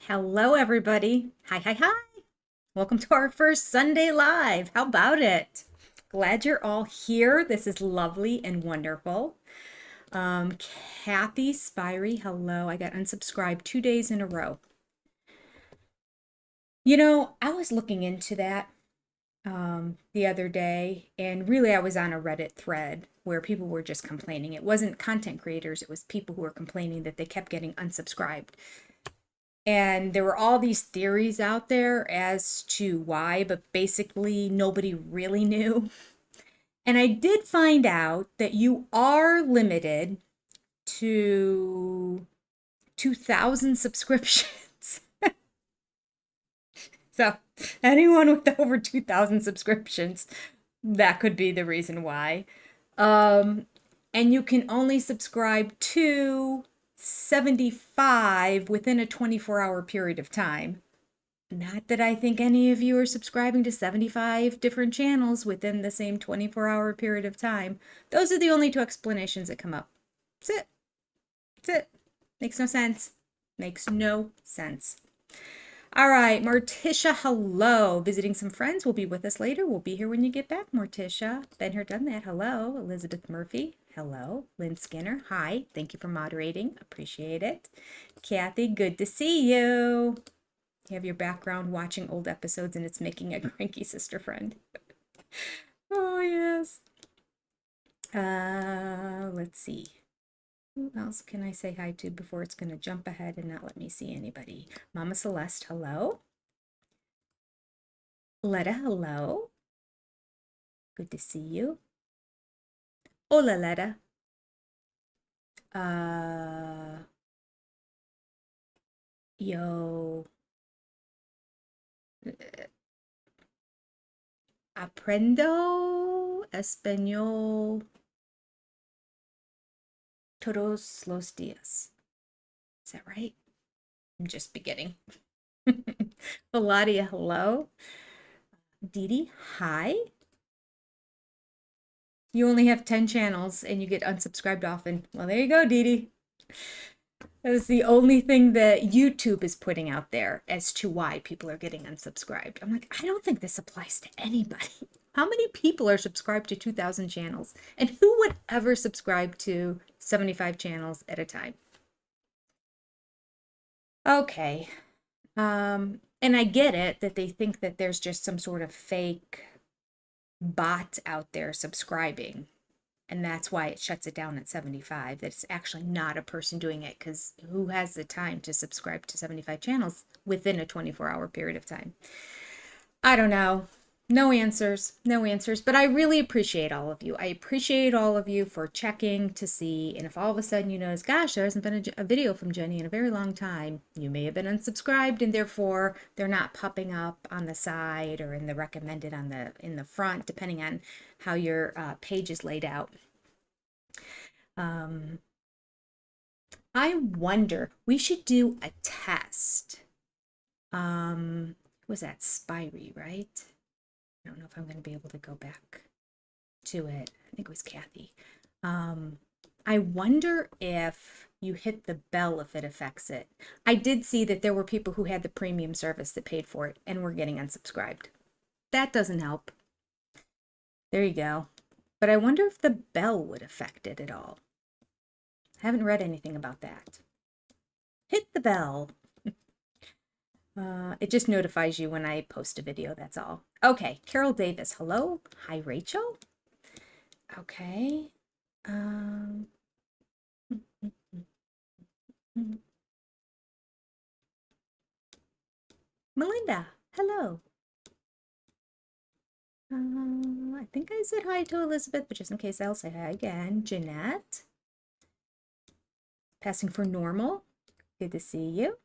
Hello, everybody. Hi, hi, hi. Welcome to our first Sunday Live. How about it? Glad you're all here. This is lovely and wonderful. Kathy Spirey, hello. I got unsubscribed 2 days in a row. I was looking into that the other day, and really I was on a Reddit thread where people were just complaining. It wasn't content creators, it was people who were complaining that they kept getting unsubscribed. And there were all these theories out there as to why, but basically nobody really knew. And I did find out that you are limited to 2,000 subscriptions. So, anyone with over 2,000 subscriptions, that could be the reason why. Um, and you can only subscribe to 75 within a 24-hour period of time. Not that I think any of you are subscribing to 75 different channels within the same 24-hour period of time. Those are the only two explanations that come up. That's it. That's it. Makes no sense. Makes no sense. All right, Morticia, hello. Visiting some friends. Will be with us later. We'll be here when you get back, Morticia. Been here, done that. Hello. Elizabeth Murphy. Hello. Lynn Skinner. Hi. Thank you for moderating. Appreciate it. Kathy, good to see you. You have your background watching old episodes and it's making a cranky sister friend. Oh, yes. Let's see. Who else can I say hi to before it's going to jump ahead and not let me see anybody? Mama Celeste, hello. Letta, hello. Good to see you. Hola, Letta. Yo. Aprendo español todos los días. Is that right? I'm just beginning. Valadia, hello. Dee Dee, hi. You only have 10 channels and you get unsubscribed often. Well, there you go, Dee Dee. That is the only thing that YouTube is putting out there as to why people are getting unsubscribed. I'm like, I don't think this applies to anybody. How many people are subscribed to 2,000 channels? And who would ever subscribe to 75 channels at a time? Okay. And I get it that they think that there's just some sort of fake bot out there subscribing. And that's why it shuts it down at 75. That it's actually not a person doing it, because who has the time to subscribe to 75 channels within a 24-hour period of time? I don't know. No answers. No answers. But I really appreciate all of you. I appreciate all of you for checking to see. And if all of a sudden you notice, gosh, there hasn't been a video from Jenny in a very long time, you may have been unsubscribed and therefore they're not popping up on the side or in the recommended in the front, depending on how your page is laid out. I wonder, we should do a test. Was that Spirey, right? I don't know if I'm going to be able to go back to it. I think it was Kathy. I wonder if you hit the bell, if it affects it. I did see that there were people who had the premium service that paid for it and were getting unsubscribed. That doesn't help. There you go. But I wonder if the bell would affect it at all. I haven't read anything about that. Hit the bell. It just notifies you when I post a video, that's all. Okay, Carol Davis, hello. Hi, Rachel. Okay. Melinda, hello. I think I said hi to Elizabeth, but just in case, I'll say hi again. Jeanette. Passing for normal. Good to see you.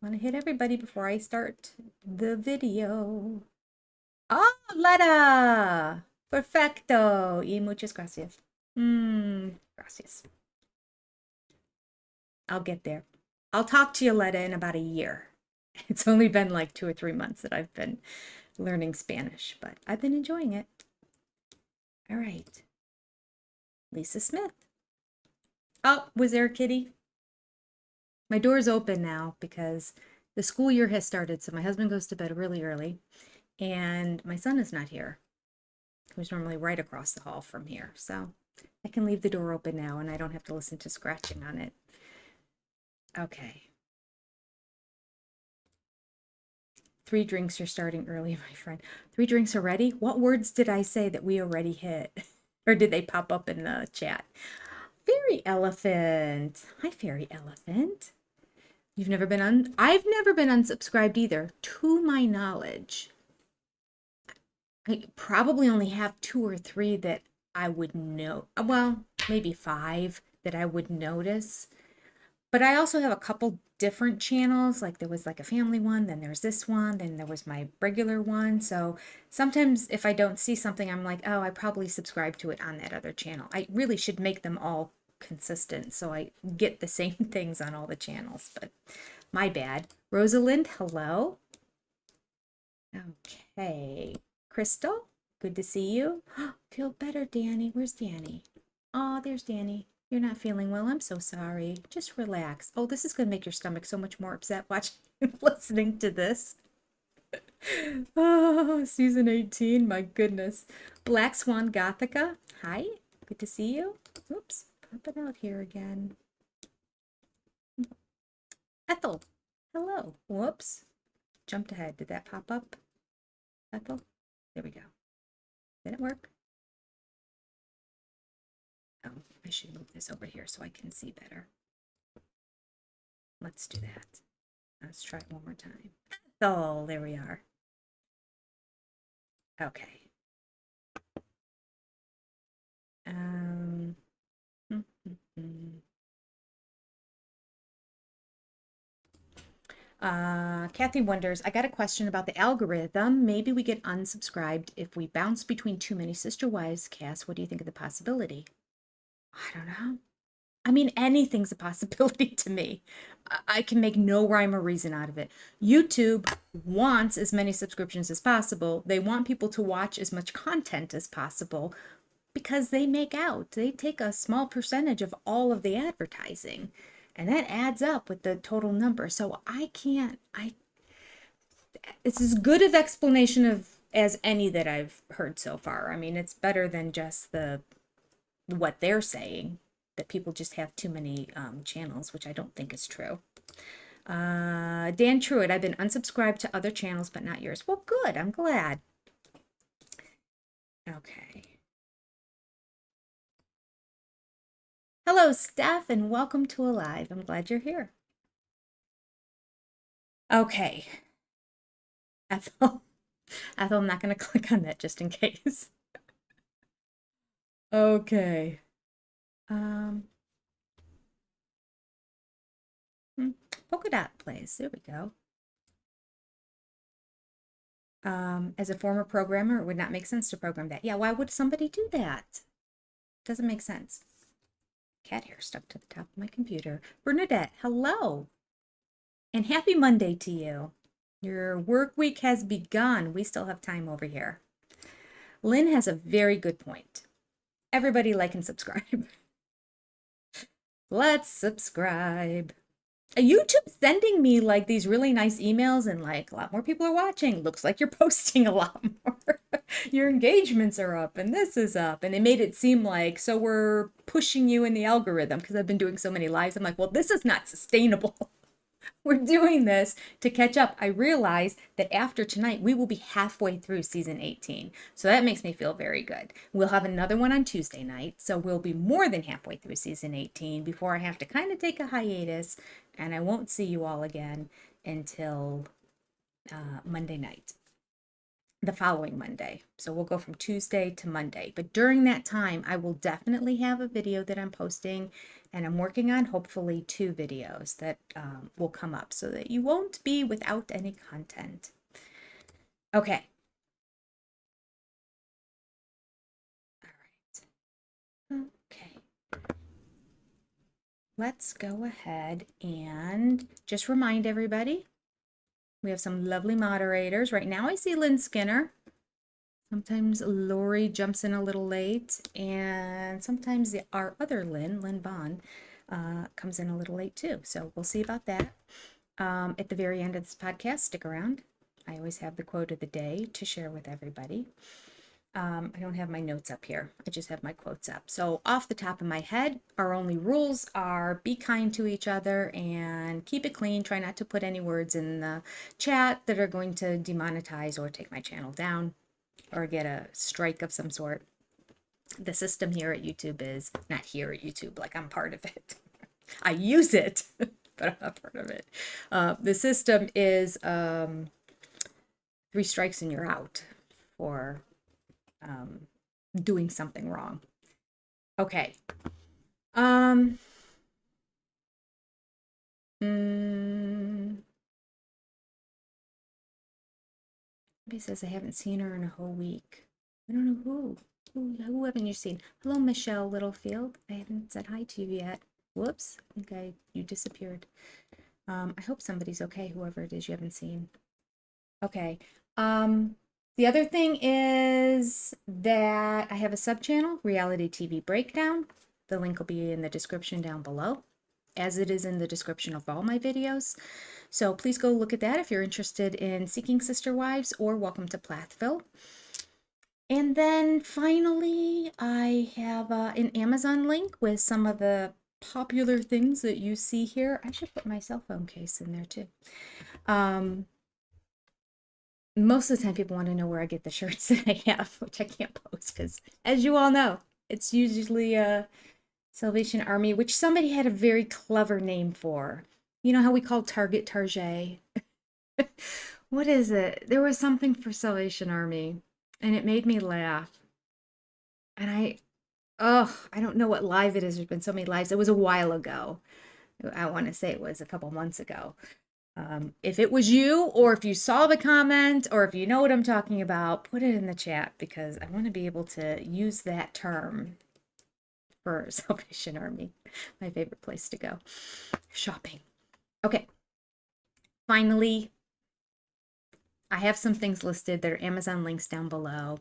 Want to hit everybody before I start the video. Oh, Letta! Perfecto! Y muchas gracias. Gracias. I'll get there. I'll talk to you, Letta, in about a year. It's only been like 2 or 3 months that I've been learning Spanish, but I've been enjoying it. All right. Lisa Smith. Oh, was there a kitty? My door's open now because the school year has started, so my husband goes to bed really early, and my son is not here, who's normally right across the hall from here. So I can leave the door open now and I don't have to listen to scratching on it. Okay. 3 drinks are starting early, my friend. 3 drinks already? What words did I say that we already hit? Or did they pop up in the chat? Fairy elephant. Hi, fairy elephant. You've never been I've never been unsubscribed either, to my knowledge. I probably only have 2 or 3 that I would know. Well, maybe 5 that I would notice. But I also have a couple different channels. Like there was like a family one, then there's this one, then there was my regular one. So sometimes if I don't see something, I'm like, oh, I probably subscribe to it on that other channel. I really should make them all consistent so I get the same things on all the channels. But my bad. Rosalind, hello. Okay. Crystal, good to see you. Feel better, Danny. Where's Danny? Oh, there's Danny. You're not feeling well. I'm so sorry. Just relax. Oh, this is going to make your stomach so much more upset watching, listening to this. Oh, season 18. My goodness. Black Swan Gothica. Hi. Good to see you. Oops. Popping out here again. Ethel. Hello. Whoops. Jumped ahead. Did that pop up? Ethel? There we go. Did it work? Oh, I should move this over here so I can see better. Let's do that. Let's try it one more time. Oh, there we are. Okay. Kathy wonders, I got a question about the algorithm. Maybe we get unsubscribed if we bounce between too many sister wives. Cass, what do you think of the possibility? I don't know. I mean, anything's a possibility to me. I can make no rhyme or reason out of it. YouTube wants as many subscriptions as possible. They want people to watch as much content as possible because they make out. They take a small percentage of all of the advertising, and that adds up with the total number. So it's as good of explanation as any that I've heard so far. I mean, it's better than just what they're saying, that people just have too many channels, which I don't think is true. Dan Truitt, I've been unsubscribed to other channels, but not yours. Well, good. I'm glad. Okay. Hello, Steph, and welcome to Alive. I'm glad you're here. Okay. Ethel, I'm not going to click on that just in case. Okay. Polka dot plays. There we go. As a former programmer, it would not make sense to program that. Yeah, why would somebody do that? Doesn't make sense. Cat hair stuck to the top of my computer. Bernadette, hello. And happy Monday to you. Your work week has begun. We still have time over here. Lynn has a very good point. Everybody like and subscribe. Let's subscribe. YouTube's sending me like these really nice emails and like a lot more people are watching. Looks like you're posting a lot more. Your engagements are up and this is up. And it made it seem like, so we're pushing you in the algorithm because I've been doing so many lives. I'm like, well, this is not sustainable. We're doing this to catch up. I realize that after tonight, we will be halfway through season 18. So that makes me feel very good. We'll have another one on Tuesday night. So we'll be more than halfway through season 18 before I have to kind of take a hiatus. And I won't see you all again until Monday night, the following Monday. So we'll go from Tuesday to Monday. But during that time, I will definitely have a video that I'm posting, and I'm working on hopefully 2 videos that will come up so that you won't be without any content. Okay. All right. Okay. Let's go ahead and just remind everybody, we have some lovely moderators. Right now I see Lynn Skinner. Sometimes Lori jumps in a little late, and sometimes our other Lynn Bond. comes in a little late too. So we'll see about that. At the very end of this podcast, stick around. I always have the quote of the day to share with everybody. I don't have my notes up here. I just have my quotes up. So off the top of my head, our only rules are be kind to each other and keep it clean. Try not to put any words in the chat that are going to demonetize or take my channel down or get a strike of some sort. The system here at YouTube is not here at YouTube, like I'm part of it. I use it, but I'm not part of it. The system is 3 strikes and you're out for doing something wrong. Okay. Mm, Somebody says I haven't seen her in a whole week. I don't know who. Who haven't you seen? Hello, Michelle Littlefield. I haven't said hi to you yet. Whoops. I think you disappeared. I hope somebody's okay, whoever it is you haven't seen. Okay. The other thing is that I have a sub-channel, Reality TV Breakdown. The link will be in the description down below, as it is in the description of all my videos. So please go look at that if you're interested in Seeking Sister Wives or Welcome to Plathville. And then finally, I have an Amazon link with some of the popular things that you see here. I should put my cell phone case in there too. Most of the time people want to know where I get the shirts that I have, which I can't post because, as you all know, it's usually Salvation Army, which somebody had a very clever name for. You know how we call Target Target? What is it? There was something for Salvation Army, and it made me laugh. And I don't know what live it is. There's been so many lives. It was a while ago. I want to say it was a couple months ago. If it was you, or if you saw the comment, or if you know what I'm talking about, put it in the chat because I want to be able to use that term for Salvation Army. My favorite place to go shopping. Okay. Finally, I have some things listed. There are Amazon links down below.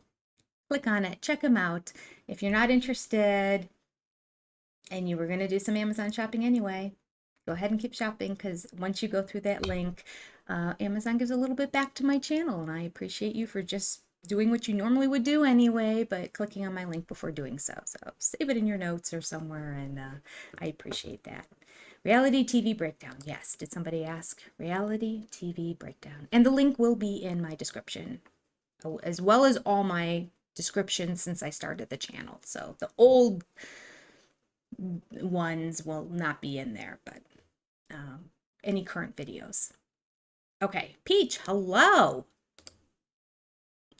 Click on it, check them out. If you're not interested and you were going to do some Amazon shopping anyway, go ahead and keep shopping because once you go through that link, Amazon gives a little bit back to my channel, and I appreciate you for just doing what you normally would do anyway, but clicking on my link before doing so. So save it in your notes or somewhere, and I appreciate that. Reality TV Breakdown. Yes, did somebody ask? Reality TV Breakdown. And the link will be in my description, as well as all my descriptions since I started the channel. So the old ones will not be in there, but any current videos. Okay, Peach, hello.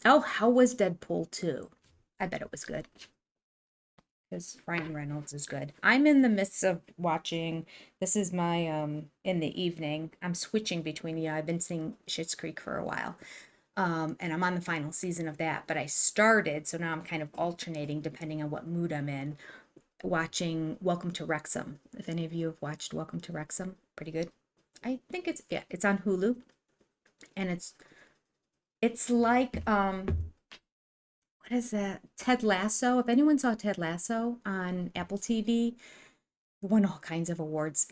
Oh, how was Deadpool 2? I bet it was good. Because Ryan Reynolds is good. I'm in the midst of watching, this is my, in the evening, I'm switching between, I've been seeing Schitt's Creek for a while. And I'm on the final season of that, but I started, so now I'm kind of alternating depending on what mood I'm in, watching Welcome to Wrexham. If any of you have watched Welcome to Wrexham, pretty good. I think it's on Hulu, and it's like what is that? Ted Lasso. If anyone saw Ted Lasso on Apple TV, won all kinds of awards.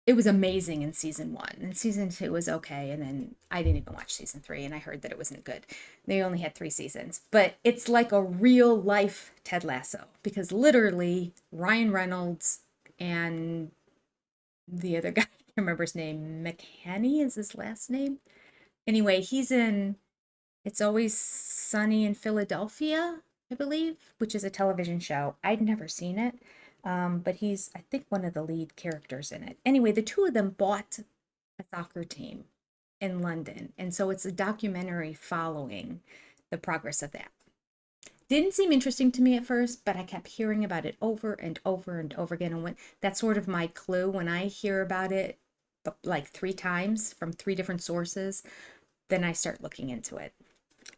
It was amazing in season 1, and season 2 was okay, and then I didn't even watch season 3, and I heard that it wasn't good. They only had 3 seasons, but it's like a real life Ted Lasso because literally Ryan Reynolds and the other guy, I can't remember his name, McHaney is his last name. Anyway, he's in It's Always Sunny in Philadelphia, I believe, which is a television show. I'd never seen it, but he's, I think, one of the lead characters in it. Anyway, the two of them bought a soccer team in London, and so it's a documentary following the progress of that. Didn't seem interesting to me at first, but I kept hearing about it over and over and over again. And that's sort of my clue when I hear about it like 3 times from 3 different sources, then I start looking into it.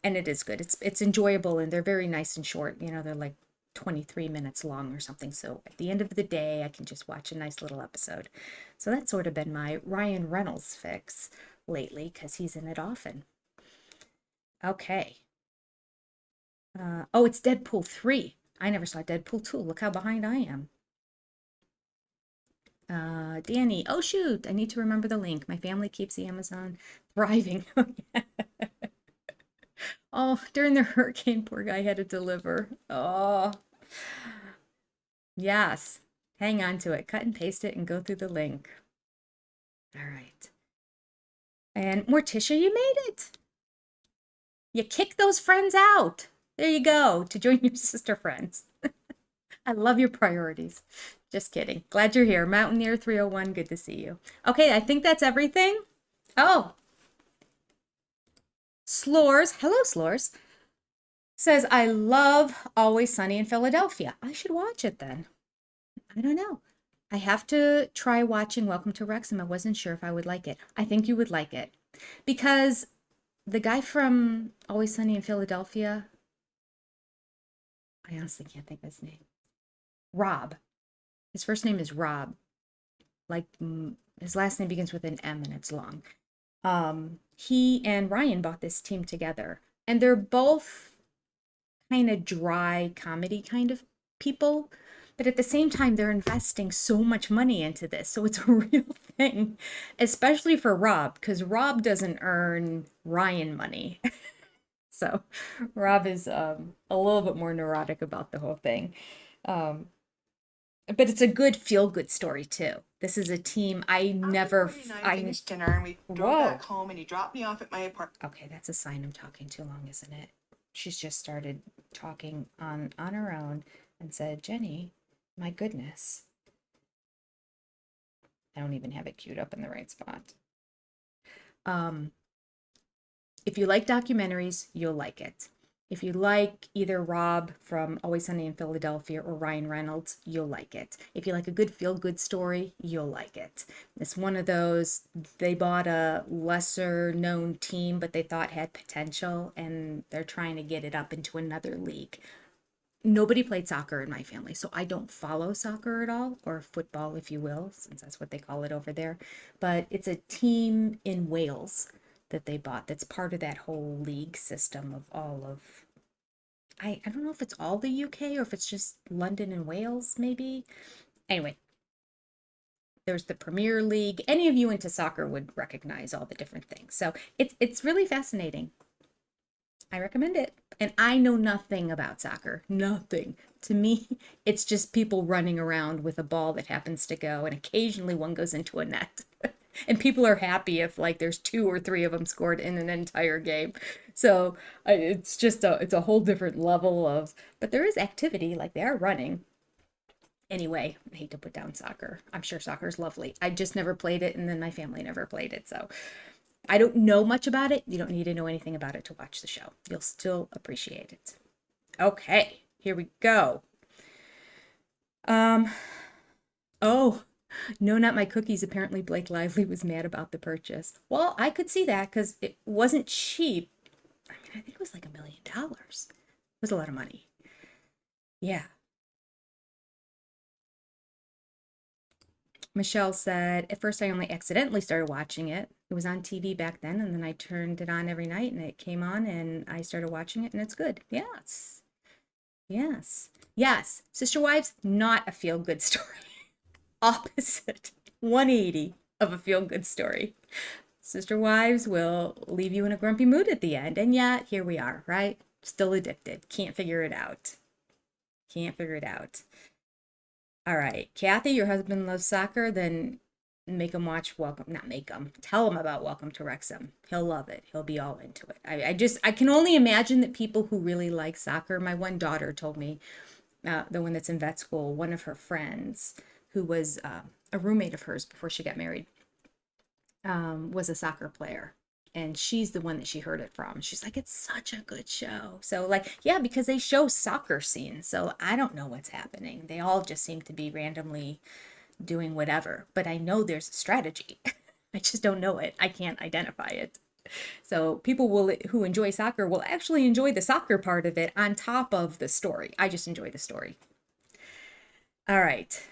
And it is good. It's enjoyable, and they're very nice and short. They're like 23 minutes long or something. So at the end of the day, I can just watch a nice little episode. So that's sort of been my Ryan Reynolds fix lately because he's in it often. Okay. Oh, it's Deadpool 3. I never saw Deadpool 2. Look how behind I am. Danny, oh shoot, I need to remember the link. My family keeps the Amazon thriving. Oh, during the hurricane, poor guy had to deliver. Oh, yes. Hang on to it. Cut and paste it and go through the link. All right. And Morticia, you made it. You kick those friends out. There you go, to join your sister friends. I love your priorities. Just kidding. Glad you're here. Mountaineer 301, good to see you. Okay, I think that's everything. Oh, Slores, hello Slores, says, I love Always Sunny in Philadelphia. I should watch it then. I don't know. I have to try watching Welcome to Wrexham. I wasn't sure if I would like it. I think you would like it because the guy from Always Sunny in Philadelphia, I honestly can't think of his name. Rob. His first name is Rob. Like his last name begins with an M and it's long. He and Ryan bought this team together, and they're both kind of dry comedy kind of people, but at the same time, they're investing so much money into this. So it's a real thing, especially for Rob, because Rob doesn't earn Ryan money. So Rob is a little bit more neurotic about the whole thing. Um, but it's a good feel good story too. This is a team I never I finished dinner and we drove back home and he dropped me off at my apartment. Okay, that's a sign I'm talking too long, isn't it? She's just started talking on her own and said, Jenny, my goodness. I don't even have it queued up in the right spot. If you like documentaries, you'll like it. If you like either Rob from Always Sunny in Philadelphia or Ryan Reynolds, you'll like it. If you like a good feel-good story, you'll like it. It's one of those, they bought a lesser known team, but they thought had potential, and they're trying to get it up into another league. Nobody played soccer in my family, so I don't follow soccer at all, or football, if you will, since that's what they call it over there. But it's a team in Wales that they bought that's part of that whole league system of all of, I don't know if it's all the UK or if it's just London and Wales, maybe. Anyway, there's the Premier League. Any of you into soccer would recognize all the different things. So it's really fascinating. I recommend it. And I know nothing about soccer. Nothing. To me, it's just people running around with a ball that happens to go, and occasionally one goes into a net. And people are happy if like there's two or three of them scored in an entire game. So it's just it's a whole different level of, but there is activity, like they are running. Anyway, I hate to put down soccer. I'm sure soccer is lovely. I just never played it, and then my family never played it. So I don't know much about it. You don't need to know anything about it to watch the show. You'll still appreciate it. Okay, here we go. Oh, no, not my cookies. Apparently, Blake Lively was mad about the purchase. Well, I could see that because it wasn't cheap. I mean, I think it was like $1 million. It was a lot of money. Yeah. Michelle said, at first I only accidentally started watching it. It was on TV back then, and then I turned it on every night, and it came on, and I started watching it, and it's good. Yes. Yes. Yes. Sister Wives, not a feel-good story. Opposite 180 of a feel-good story. Sister Wives will leave you in a grumpy mood at the end, and yet here we are, right? Still addicted. Can't figure it out. Can't figure it out. All right, Kathy, your husband loves soccer, then make him watch Welcome, not make him, tell him about Welcome to Wrexham. He'll love it. He'll be all into it. I can only imagine that people who really like soccer, my one daughter told me, the one that's in vet school, one of her friends who was a roommate of hers before she got married, was a soccer player. And she's the one that she heard it from. She's like, it's such a good show. So, like, yeah, because they show soccer scenes. So I don't know what's happening. They all just seem to be randomly doing whatever. But I know there's a strategy. I just don't know it. I can't identify it. So people who enjoy soccer will actually enjoy the soccer part of it on top of the story. I just enjoy the story. All right.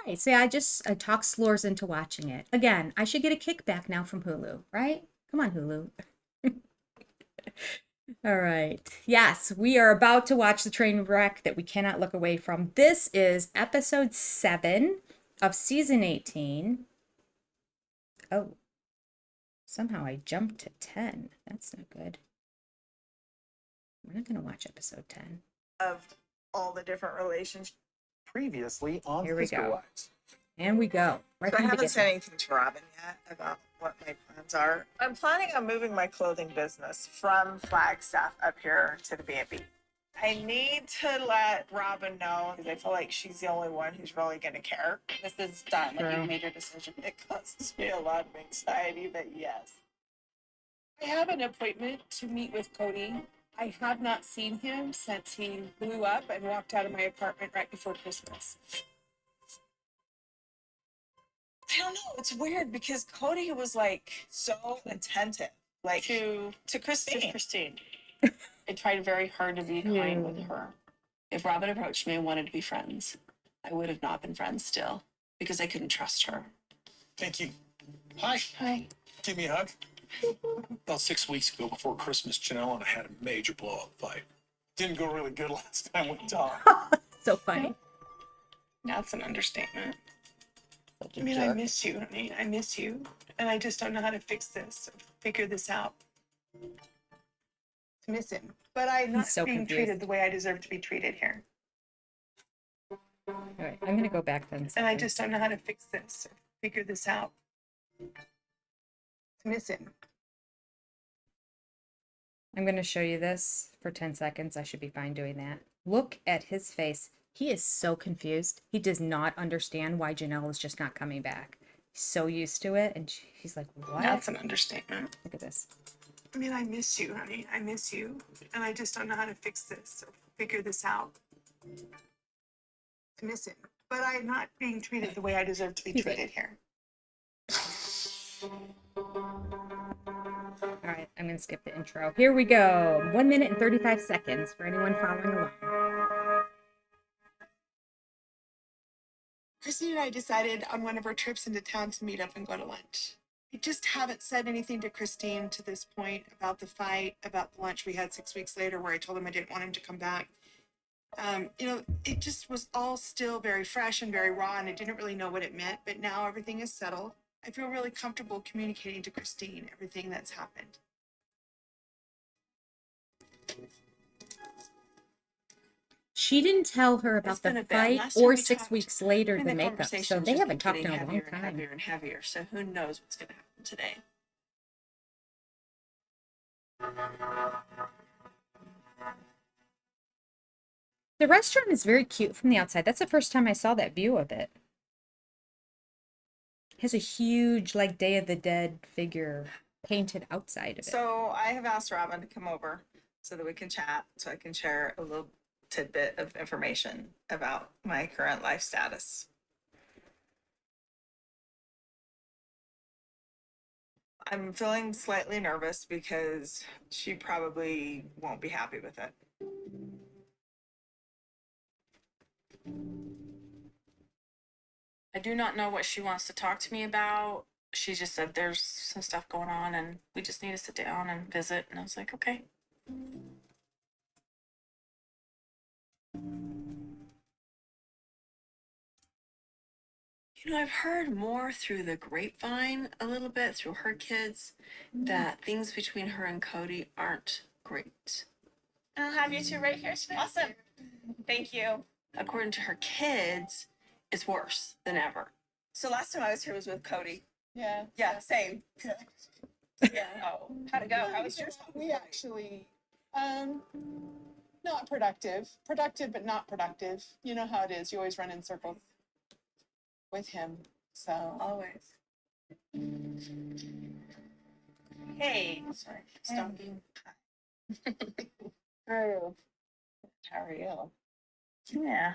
Right. See, I talk Slores into watching it. Again, I should get a kickback now from Hulu, right? Come on, Hulu. All right. Yes, we are about to watch the train wreck that we cannot look away from. This is episode 7 of season 18. Oh, somehow I jumped to 10. That's not good. We're not going to watch episode 10. Of all the different relationships. Previously on Here we Sister go. Wives. And we go. Right So I from the haven't said beginning. anything to Robin yet about what my plans are. I'm planning on moving my clothing business from Flagstaff up here to the B&B. I need to let Robin know because I feel like she's the only one who's really going to care. This is done. Like True. you've made your decision. It causes me a lot of anxiety, but yes. I have an appointment to meet with Kody. I have not seen him since he blew up and walked out of my apartment right before Christmas. I don't know. It's weird because Kody was like so attentive, like to Christine. I tried very hard to be kind with her. If Robin approached me and wanted to be friends, I would have not been friends still because I couldn't trust her. Thank you. Hi. Hi. Give me a hug. About 6 weeks ago, before Christmas, Janelle and I had a major blow-up fight. Didn't go really good last time we talked. So funny. That's an understatement. I mean, I miss you, honey. I miss you. And I just don't know how to fix this, figure this out. I miss him. But I'm not so being confused. treated the way I deserve to be treated here. All right, I'm going to go back then. And I just don't know how to fix this, figure this out. I miss him. I'm going to show you this for 10 seconds. I should be fine doing that. Look at his face. He is so confused. He does not understand why Janelle is just not coming back. He's so used to it. And he's like, what? That's an understatement. Look at this. I mean, I miss you, honey. I miss you. And I just don't know how to fix this or figure this out. I miss him. But I'm not being treated the way I deserve to be treated here. All right, I'm going to skip the intro. Here we go. 1 minute and 35 seconds for anyone following along. Christine and I decided on one of our trips into town to meet up and go to lunch. I just haven't said anything to Christine to this point about the fight, about the lunch we had 6 weeks later where I told him I didn't want him to come back. It just was all still very fresh and very raw, and I didn't really know what it meant, but now everything is settled. I feel really comfortable communicating to Christine everything that's happened. She didn't tell her It's about been the a bit. fight Last time or we 6 talked, weeks later And the the makeup. So conversations they just haven't keep talked in getting a long heavier and time. heavier and heavier. So who knows what's going to happen today? The restaurant is very cute from the outside. That's the first time I saw that view of it. It has a huge, like, Day of the Dead figure painted outside of it. So I have asked Robin to come over so that we can chat, so I can share a little tidbit of information about my current life status. I'm feeling slightly nervous because she probably won't be happy with it. I do not know what she wants to talk to me about. She just said there's some stuff going on and we just need to sit down and visit. And I was like, okay. I've heard more through the grapevine a little bit through her kids that things between her and Kody aren't great. I'll have you two right here today. Awesome. Thank you. According to her kids, it's worse than ever. So last time I was here was with Kody. Yeah. Yeah, same. Yeah. Oh, how'd it go? How was yours? We actually, not productive. Productive, but not productive. You know how it is. You always run in circles with him. So Always. Hey. Sorry, stop being. How are you? How are you? Yeah.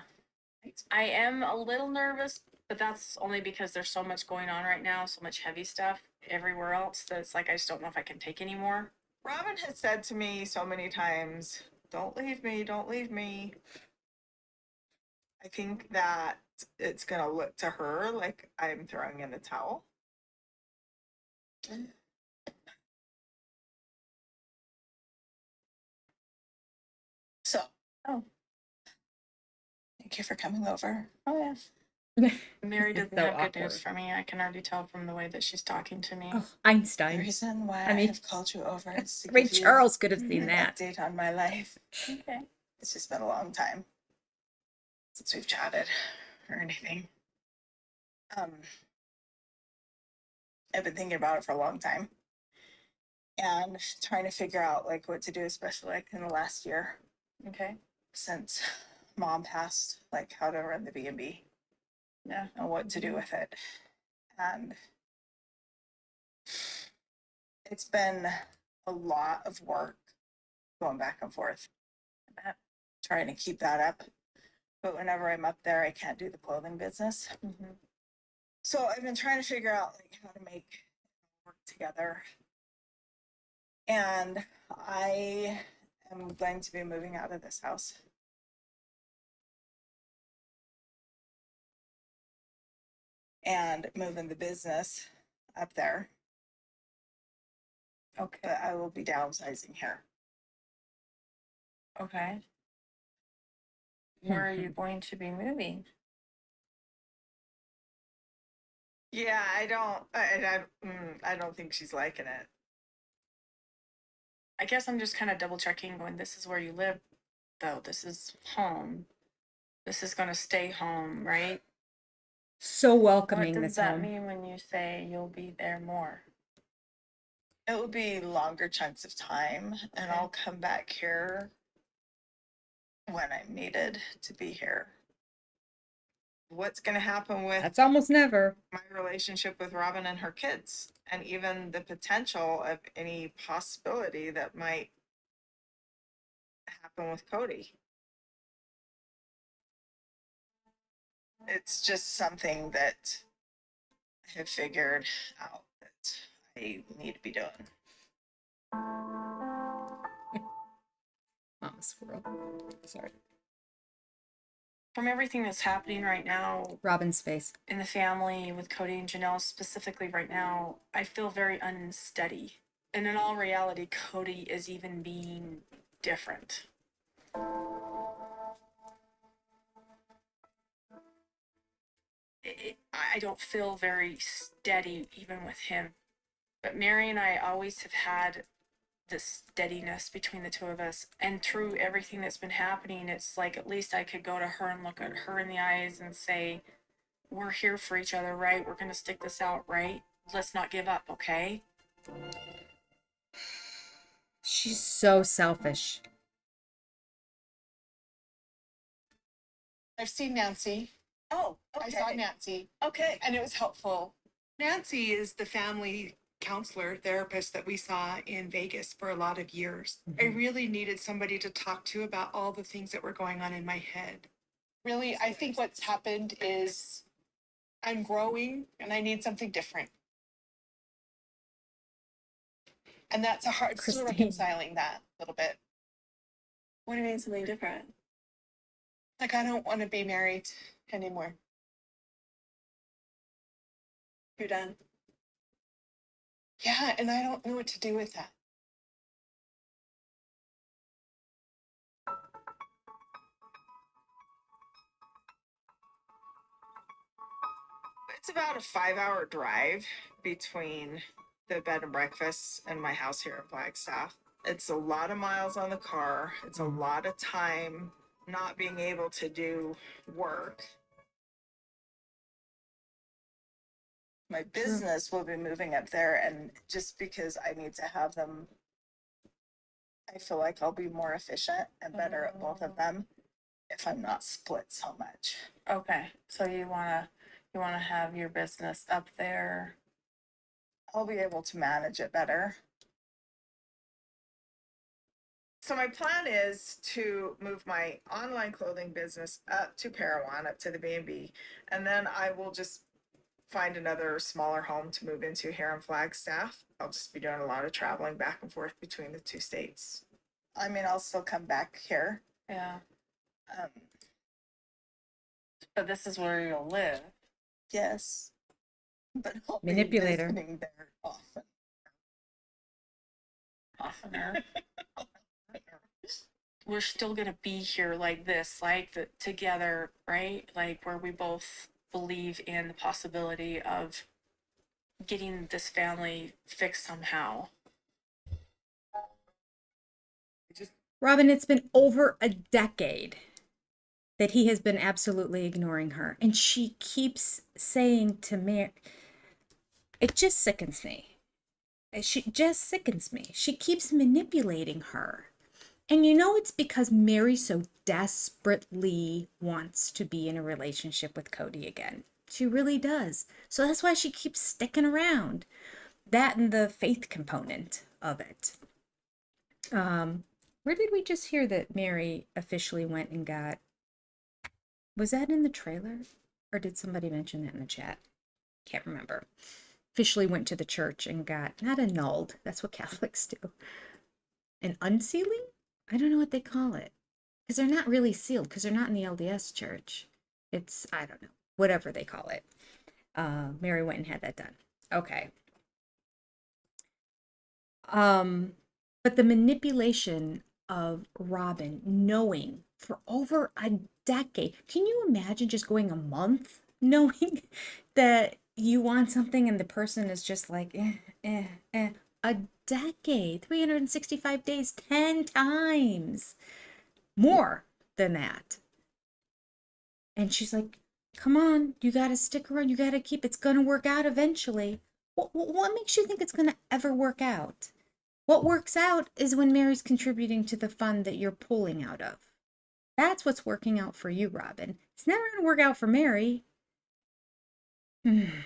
I am a little nervous, but that's only because there's so much going on right now, so much heavy stuff everywhere else that it's like I just don't know if I can take anymore. Robin has said to me so many times, don't leave me, don't leave me. I think that it's going to look to her like I'm throwing in the towel. So, thank you for coming over. Oh, yeah. Mary It's doesn't so have good awkward. news for me. I can already tell from the way that she's talking to me. Oh, The Einstein. reason why I I mean, have called you over is to Ray give you Charles could have an seen that. update on my life. Okay. It's just been a long time since we've chatted or anything. I've been thinking about it for a long time and trying to figure out like what to do, especially like in the last year Okay. since mom passed, like how to run the B&B Yeah. and what to do with it. And it's been a lot of work going back and forth, trying to keep that up. But whenever I'm up there, I can't do the clothing business. Mm-hmm. So I've been trying to figure out like how to make it work together. And I am going to be moving out of this house. And moving the business up there. Okay. But I will be downsizing here. Okay. Where are you going to be moving? Yeah, I don't think she's liking it. I guess I'm just kind of double checking going, this is where you live, though. This is home. This is going to stay home, right? So What welcoming does this that home. mean when you say you'll be there more? It will be longer chunks of time, and Okay. I'll come back here when I'm needed to be here. What's going to happen with That's almost never. my relationship with Robin and her kids, and even the potential of any possibility that might happen with Kody? It's just something that I have figured out that I need to be doing. Mama squirrel. Sorry. From everything that's happening right now Robin's face. in the family with Kody and Janelle, specifically right now, I feel very unsteady. And in all reality, Kody is even being different. I don't feel very steady even with him. But Mary and I always have had this steadiness between the two of us. And through everything that's been happening, it's like at least I could go to her and look at her in the eyes and say, we're here for each other, right? We're going to stick this out, right? Let's not give up, okay? She's so selfish. I've seen Nancy. Oh, I saw Nancy, Okay. and it was helpful. Nancy is the family counselor therapist that we saw in Vegas for a lot of years. I really needed somebody to talk to about all the things that were going on in my head. Really, I think what's happened is I'm growing and I need something different. And that's a hard still Christine. reconciling that a little bit. What do you mean something different? Like I don't want to be married anymore. You're done. Yeah, and I don't know what to do with that. It's about a 5-hour drive between the bed and breakfast and my house here in Flagstaff. It's a lot of miles on the car. It's a lot of time not being able to do work. My business will be moving up there, and just because I need to have them, I feel like I'll be more efficient and better at both of them if I'm not split so much. Okay. So you wanna have your business up there. I'll be able to manage it better. So my plan is to move my online clothing business up to Parowan, up to the B&B, and then I will just find another smaller home to move into here in Flagstaff. I'll just be doing a lot of traveling back and forth between the two states. I mean, I'll still come back here. Yeah. Um, But this is where you'll live. yes, but I'll Manipulator. be visiting there often. Oftener. We're still gonna be here like this, like the together, right? Like where we both believe in the possibility of getting this family fixed somehow. Robin, it's been over a decade that he has been absolutely ignoring her. And she keeps saying to Mary, it just sickens me. She just sickens me. She keeps manipulating her. And you know it's because Mary so desperately wants to be in a relationship with Kody again. She really does. So that's why she keeps sticking around. That and the faith component of it. Where did we just hear that Mary officially went and got... Was that in the trailer? Or did somebody mention that in the chat? Can't remember. Officially went to the church and got, not annulled, that's what Catholics do. An unsealing? I don't know what they call it. Because they're not really sealed, because they're not in the LDS church. It's, I don't know, whatever they call it. Mary went and had that done. Okay. But the manipulation of Robin knowing for over a decade. Can you imagine just going a month knowing that you want something and the person is just like, a decade, 365 days, 10 times more than that. And she's like, come on, you got to stick around. You got to keep, it's going to work out eventually. What makes you think it's going to ever work out? What works out is when Mary's contributing to the fund that you're pulling out of. That's what's working out for you, Robin. It's never going to work out for Mary. Mary.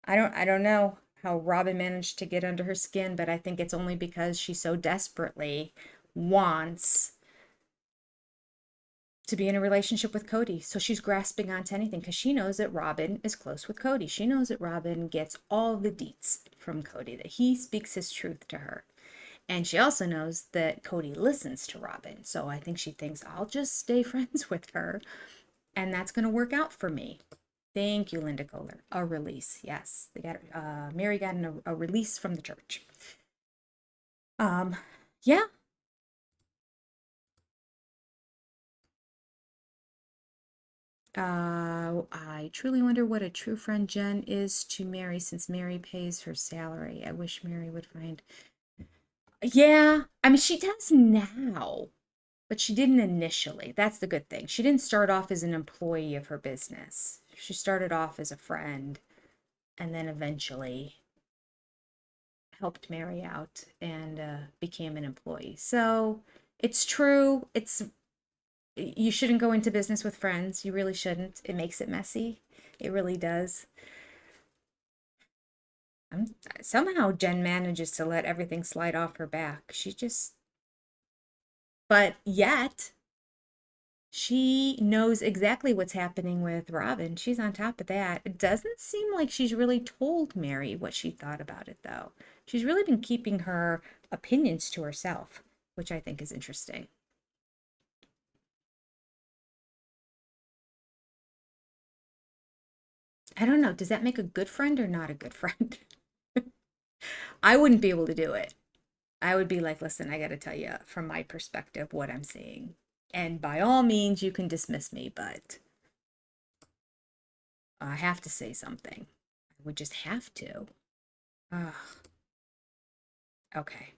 I don't know how Robin managed to get under her skin, but I think it's only because she so desperately wants to be in a relationship with Kody. So she's grasping onto anything because she knows that Robin is close with Kody. She knows that Robin gets all the deets from Kody, that he speaks his truth to her. And she also knows that Kody listens to Robin. So I think she thinks, I'll just stay friends with her. And that's going to work out for me. Thank you, Linda Kohler. A release. Yes. They got Mary got a release from the church. Yeah. I truly wonder what a true friend Jen is to Mary since Mary pays her salary. I wish Mary would find... Yeah, I mean, she does now, but she didn't initially. That's the good thing. She didn't start off as an employee of her business. She started off as a friend and then eventually helped Mary out and became an employee. So it's true. You shouldn't go into business with friends. You really shouldn't. It makes it messy. It really does. Somehow Jen manages to let everything slide off her back. But yet, she knows exactly what's happening with Robin. She's on top of that. It doesn't seem like she's really told Mary what she thought about it, though. She's really been keeping her opinions to herself, which I think is interesting. I don't know. Does that make a good friend or not a good friend? I wouldn't be able to do it. I would be like, listen, I got to tell you from my perspective what I'm seeing. And by all means, you can dismiss me, but I have to say something. I would just have to. Okay.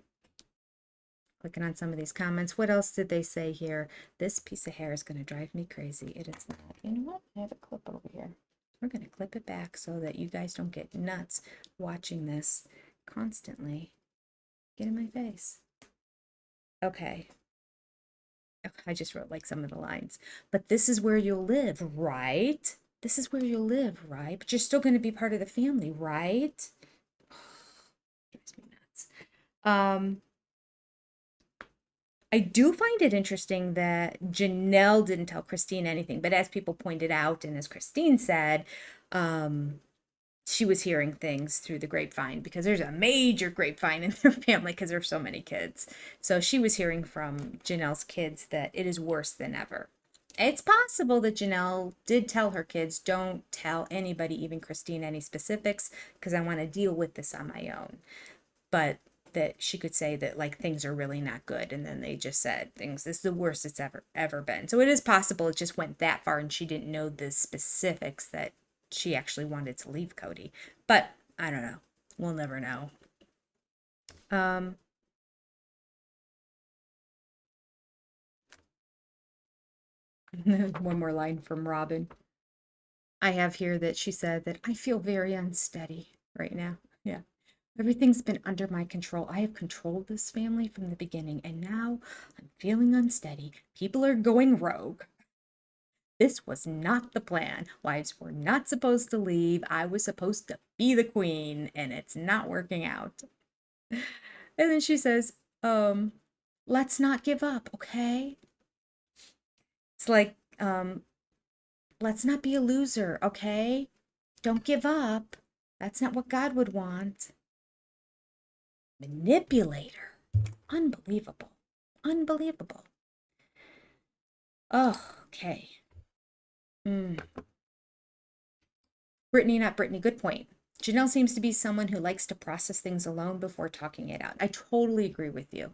Clicking on some of these comments. What else did they say here? This piece of hair is going to drive me crazy. It is not. You know what? I have a clip over here. We're going to clip it back so that you guys don't get nuts watching this constantly. Get in my face. Okay. I just wrote like some of the lines. But this is where you'll live, right? This is where you'll live, right? But you're still going to be part of the family, right? Drives me nuts. I do find it interesting that Janelle didn't tell Christine anything, but as people pointed out, and as Christine said, she was hearing things through the grapevine because there's a major grapevine in their family because there's so many kids. So she was hearing from Janelle's kids that it is worse than ever. It's possible that Janelle did tell her kids, don't tell anybody, even Christine, any specifics because I want to deal with this on my own. But that she could say that like things are really not good, and then they just said things, this is the worst it's ever been. So it is possible it just went that far and she didn't know the specifics that she actually wanted to leave Kody. But I don't know. We'll never know. Um One more line from Robin. I have here that she said that I feel very unsteady right now. Yeah. Everything's been under my control. I have controlled this family from the beginning, and now I'm feeling unsteady. People are going rogue. This was not the plan. Wives were not supposed to leave. I was supposed to be the queen, and it's not working out. And then she says, let's not give up, okay? It's like, let's not be a loser, okay? Don't give up. That's not what God would want. Manipulator. Unbelievable. Unbelievable. Oh, okay. Brittany, not Brittany, good point. Janelle seems to be someone who likes to process things alone before talking it out. I totally agree with you.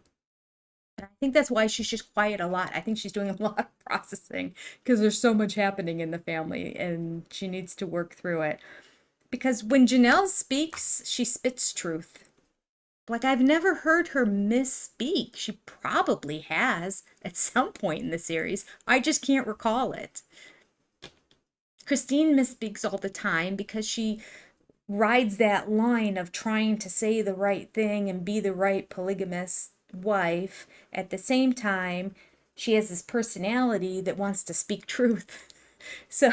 And I think that's why she's just quiet a lot. I think she's doing a lot of processing because there's so much happening in the family and she needs to work through it. Because when Janelle speaks, she spits truth. Like, I've never heard her misspeak. She probably has at some point in the series. I just can't recall it. Christine misspeaks all the time because she rides that line of trying to say the right thing and be the right polygamous wife. At the same time, she has this personality that wants to speak truth. So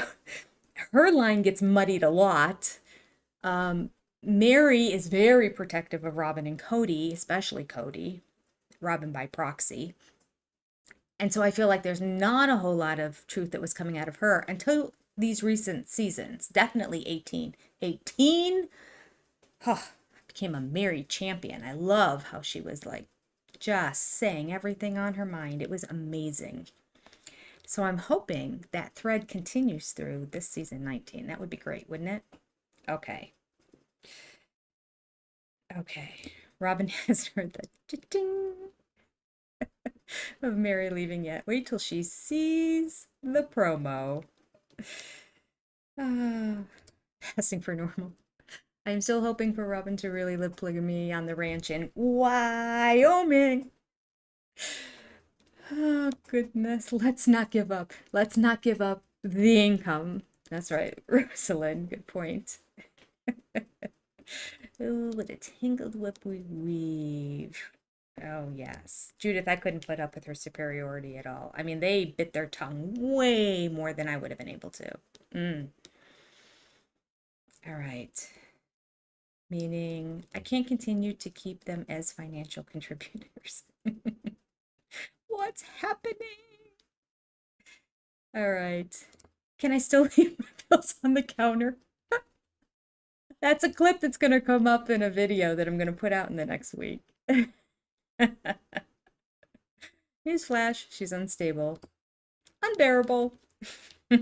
her line gets muddied a lot. Mary is very protective of Robin and Kody, especially Kody, Robin by proxy. And so I feel like there's not a whole lot of truth that was coming out of her until these recent seasons. Definitely 18. 18? Oh, became a Mary champion. I love how she was like just saying everything on her mind. It was amazing. So I'm hoping that thread continues through this season 19. That would be great, wouldn't it? Okay. Okay. Robin has heard the ding of Mary leaving yet. Wait till she sees the promo. Passing for normal. I'm still hoping for Robin to really live polygamy on the ranch in Wyoming. Oh, goodness. Let's not give up. Let's not give up the income. That's right, Rosalind. Good point. Oh, what a tangled web we weave. Oh, yes. Judith, I couldn't put up with her superiority at all. I mean, they bit their tongue way more than I would have been able to. All right. Meaning, I can't continue to keep them as financial contributors. What's happening? All right. Can I still leave my bills on the counter? That's a clip that's going to come up in a video that I'm going to put out in the next week. Newsflash, she's unstable. Unbearable. All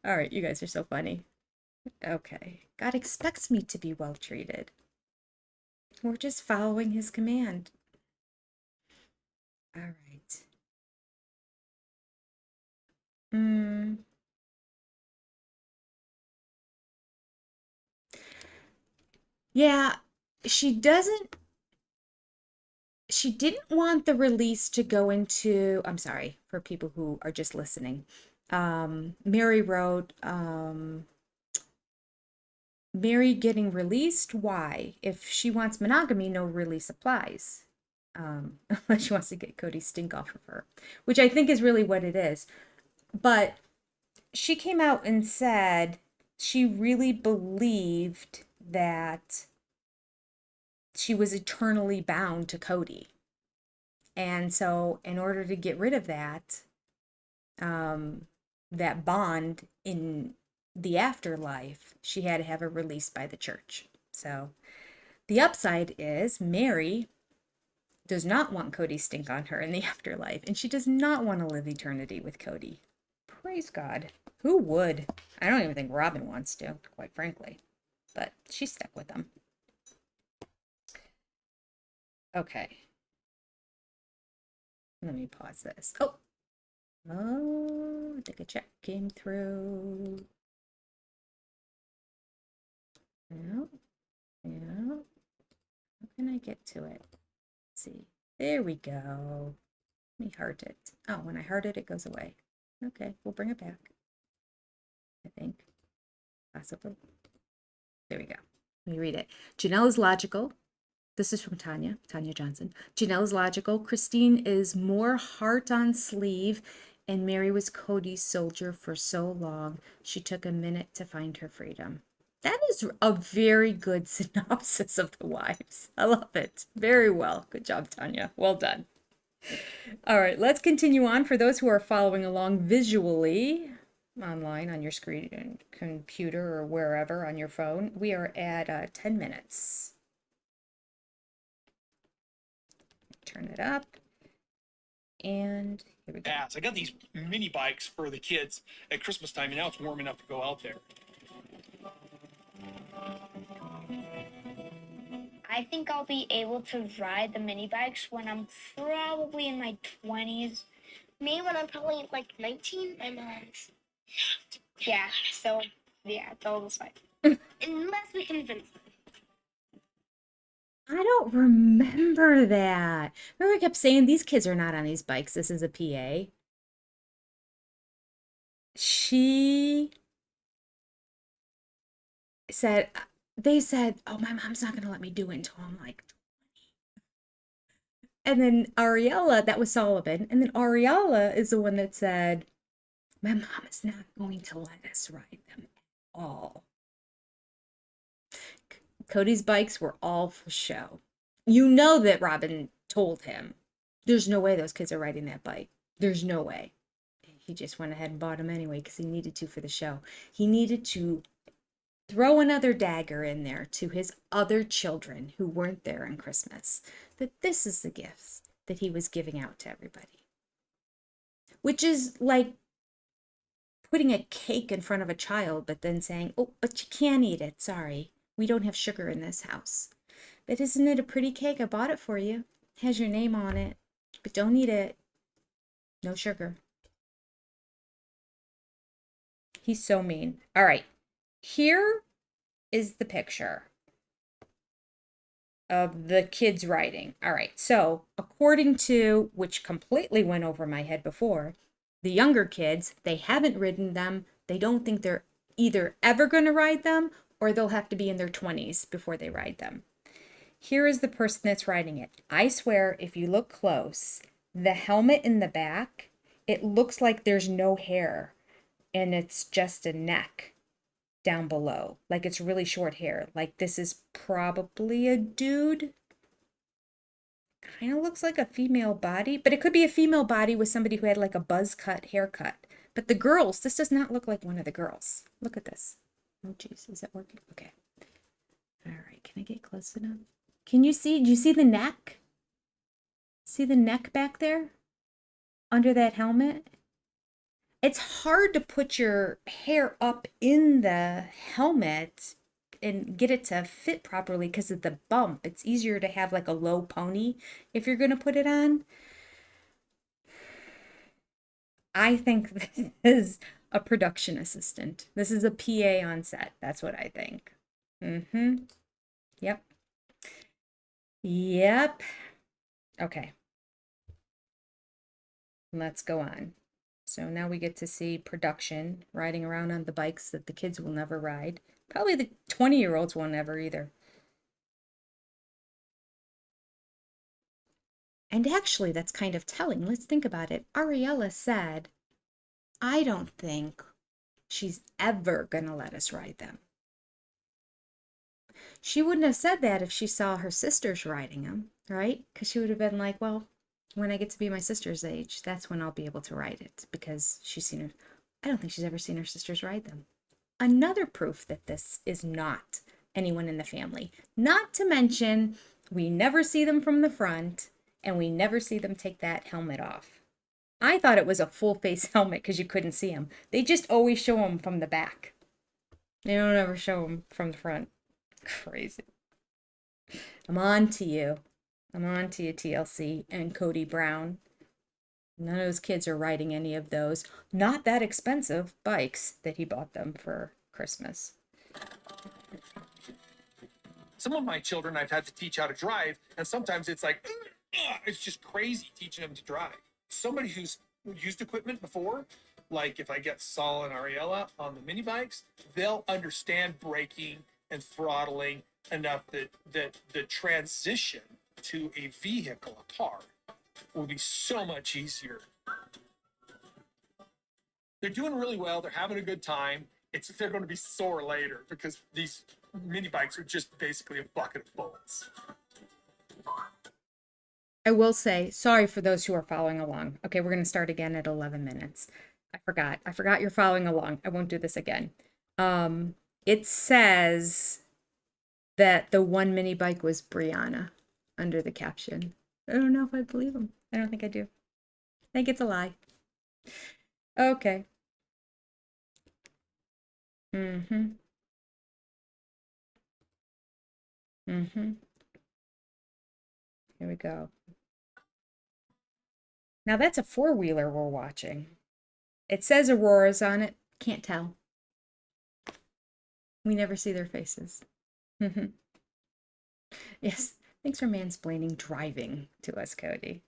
right, you guys are so funny. Okay. God expects me to be well treated. We're just following his command. All right. Yeah, she doesn't, she didn't want the release to go into, I'm sorry for people who are just listening. Mary wrote, Mary getting released? Why? If she wants monogamy, no release applies. Unless she wants to get Kody's stink off of her, which I think is really what it is. But she came out and said she really believed that she was eternally bound to Kody. And so in order to get rid of that, that bond in the afterlife, she had to have a release by the church. So the upside is Mary does not want Kody stink on her in the afterlife, and she does not want to live eternity with Kody. Praise God. Who would? I don't even think Robin wants to, quite frankly. But she's stuck with them. Okay. Let me pause this. Oh, I think a check came through. Yeah, yeah. How can I get to it? Let's see. There we go. Let me heart it. Oh, when I heart it, it goes away. Okay, we'll bring it back. I think. Possibly. There we go. Let me read it. Janelle is logical. This is from Tanya Johnson. Janelle is logical. Christine is more heart on sleeve, and Mary was Kody's soldier for so long. She took a minute to find her freedom. That is a very good synopsis of the wives. I love it. Very well. Good job, Tanya. Well done. All right, let's continue on. For those who are following along visually online on your screen, computer, or wherever on your phone, we are at 10 minutes. Turn it up. And here we go. I got these mini bikes for the kids at Christmas time, and now it's warm enough to go out there. I think I'll be able to ride the mini bikes when I'm probably in my 20s. Me when I'm probably like 19. My mom's. Yeah, so yeah, it's all this way. Unless we convince them. I don't remember that. Remember I kept saying these kids are not on these bikes. This is a PA. She said, they said, oh, my mom's not going to let me do it until I'm like 20. And then Ariella, that was Sullivan. And then Ariella is the one that said, my mom is not going to let us ride them at all. Kody's bikes were all for show. You know that Robin told him, there's no way those kids are riding that bike. There's no way. He just went ahead and bought them anyway because he needed to for the show. He needed to throw another dagger in there to his other children who weren't there on Christmas, that this is the gifts that he was giving out to everybody. Which is like putting a cake in front of a child, but then saying, oh, but you can't eat it. Sorry, we don't have sugar in this house. But isn't it a pretty cake? I bought it for you. It has your name on it, but don't eat it. No sugar. He's so mean. All right. Here is the picture of the kids riding. All right. So, according to, which completely went over my head before, the younger kids, they haven't ridden them. They don't think they're either ever going to ride them or they'll have to be in their 20s before they ride them. Here is the person that's riding it. I swear, if you look close, the helmet in the back, it looks like there's no hair and it's just a neck down below. Like it's really short hair. Like this is probably a dude. Kind of looks like a female body, but it could be a female body with somebody who had like a buzz cut haircut. But the girls, this does not look like one of the girls. Look at this. Oh, geez, is it working? Okay. All right, can I get close enough? Can you see, do you see the neck? See the neck back there? Under that helmet? It's hard to put your hair up in the helmet and get it to fit properly because of the bump. It's easier to have like a low pony if you're going to put it on. I think this is a production assistant. This is a PA on set. That's what I think. Mm-hmm. Yep. Yep. Okay. Let's go on. So now we get to see production riding around on the bikes that the kids will never ride. Probably the 20-year-olds won't ever either. And actually, that's kind of telling. Let's think about it. Ariella said, I don't think she's ever going to let us ride them. She wouldn't have said that if she saw her sisters riding them, right? Because she would have been like, well, when I get to be my sister's age, that's when I'll be able to ride it because she's seen her. I don't think she's ever seen her sisters ride them. Another proof that this is not anyone in the family. Not to mention, we never see them from the front and we never see them take that helmet off. I thought it was a full face helmet because you couldn't see them. They just always show them from the back. They don't ever show them from the front. Crazy. I'm on to you. I'm on to you, TLC and Kody Brown. None of those kids are riding any of those not that expensive bikes that he bought them for Christmas. Some of my children I've had to teach how to drive, and sometimes it's like, it's just crazy teaching them to drive. Somebody who's used equipment before, like if I get Saul and Ariella on the mini bikes, they'll understand braking and throttling enough that the transition to a vehicle, a car, will be so much easier. They're doing really well. They're having a good time. They're going to be sore later because these mini bikes are just basically a bucket of bullets. I will say, sorry for those who are following along. Okay, we're going to start again at 11 minutes. I forgot you're following along. I won't do this again. It says that the one mini bike was Brianna under the caption. I don't know if I believe him. I don't think I do. I think it's a lie. Okay. Mm-hmm. Mm-hmm. Here we go. Now that's a four-wheeler we're watching. It says Aurora's on it. Can't tell. We never see their faces. Yes. Thanks for mansplaining driving to us, Kody.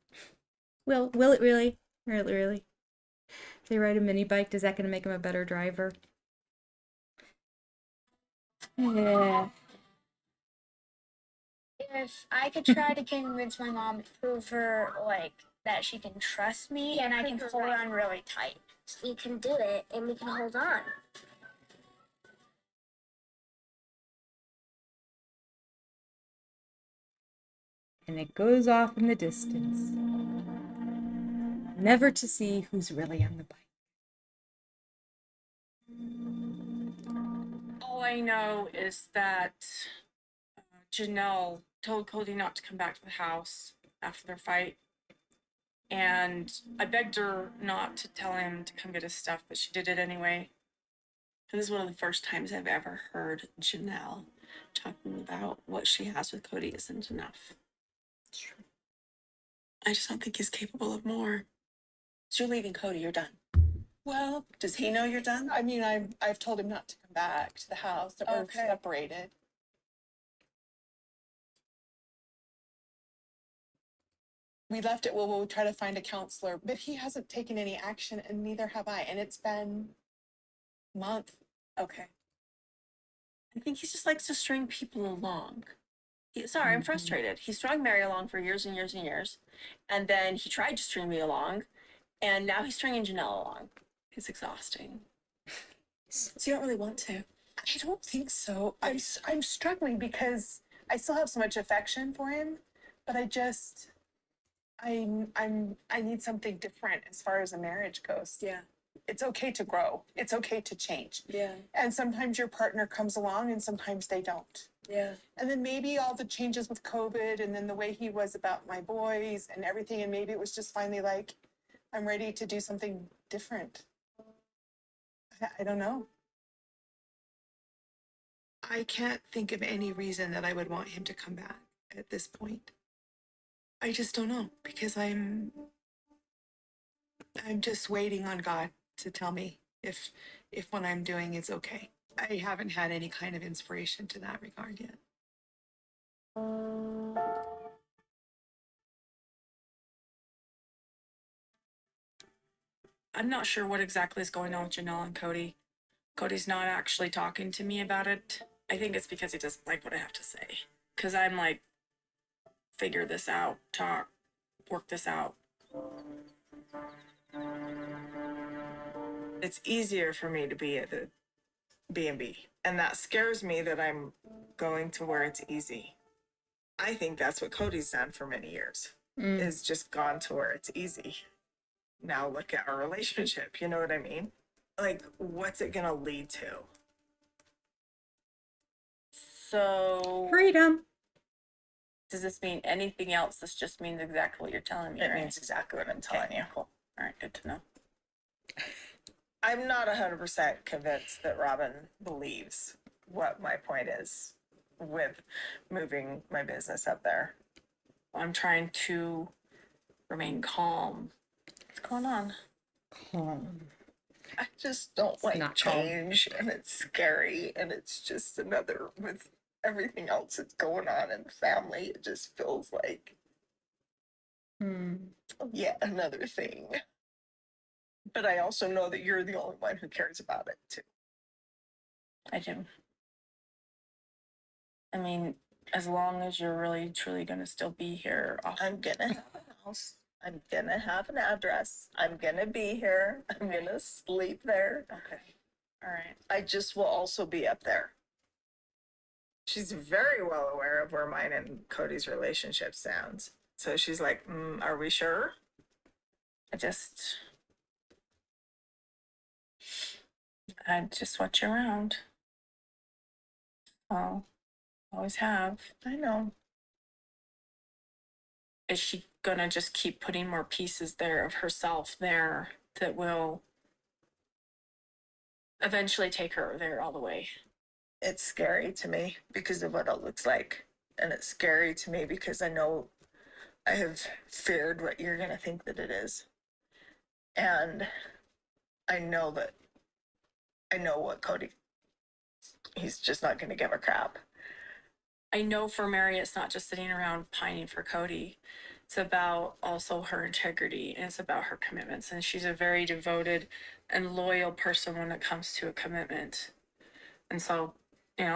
Will it really? Will it really? If they ride a mini bike, is that going to make him a better driver? Yeah. If I could try to convince my mom, prove her like that she can trust me, and I can hold on really tight. We can do it, and we can hold on. And it goes off in the distance. Never to see who's really on the bike. All I know is that Janelle told Kody not to come back to the house after their fight. And I begged her not to tell him to come get his stuff, but she did it anyway. And this is one of the first times I've ever heard Janelle talking about what she has with Kody isn't enough. I just don't think he's capable of more. So you're leaving Kody, you're done. Well, does he know you're done? I mean, I've told him not to come back to the house, that we're Okay. separated. We left it, well, we'll try to find a counselor, but he hasn't taken any action, and neither have I. And it's been a month. Okay. I think he just likes to string people along. Sorry, I'm frustrated. He strung Mary along for years and years and years. And then he tried to string me along. And now he's stringing Janelle along. It's exhausting. So you don't really want to? I don't think so. I'm struggling because I still have so much affection for him, but I need something different as far as a marriage goes. Yeah. It's okay to grow. It's okay to change. Yeah. And sometimes your partner comes along and sometimes they don't. Yeah. And then maybe all the changes with COVID and then the way he was about my boys and everything, and maybe it was just finally like, I'm ready to do something different. I don't know. I can't think of any reason that I would want him to come back at this point. I just don't know, because I'm just waiting on God to tell me if what I'm doing is okay. I haven't had any kind of inspiration to that regard yet. I'm not sure what exactly is going on with Janelle and Kody. Cody's not actually talking to me about it. I think it's because he doesn't like what I have to say. Because I'm like, figure this out, talk, work this out. It's easier for me to be at the B&B. And that scares me that I'm going to where it's easy. I think that's what Cody's done for many years, is just gone to where it's easy. Now look at our relationship, you know what I mean? Like, what's it gonna lead to? So, Freedom. does this mean anything else? This just means exactly what you're telling me, It right? means exactly what I'm telling you. Cool. All right, good to know. I'm not 100% convinced that Robin believes what my point is with moving my business up there. I'm trying to remain calm. What's going on? Calm. I just don't It's like not calm. change, and it's scary, and it's just another with everything else that's going on in the family. It just feels like yet another thing. But I also know that you're the only one who cares about it too. I do. I mean, as long as you're really truly gonna still be here, I'm gonna have a house. I'm gonna have an address. I'm gonna be here. I'm gonna sleep there. okay. All right. I just will also be up there. She's very well aware of where mine and Cody's relationship stands. So she's like, are we sure? I just watch you around. Oh, always have. I know. Is she gonna just keep putting more pieces there of herself there that will eventually take her there all the way? It's scary to me because of what it looks like. And it's scary to me because I know I have feared what you're going to think that it is. And I know what Kody, he's just not going to give a crap. I know for Mary, it's not just sitting around pining for Kody. It's about also her integrity and it's about her commitments. And she's a very devoted and loyal person when it comes to a commitment. And so,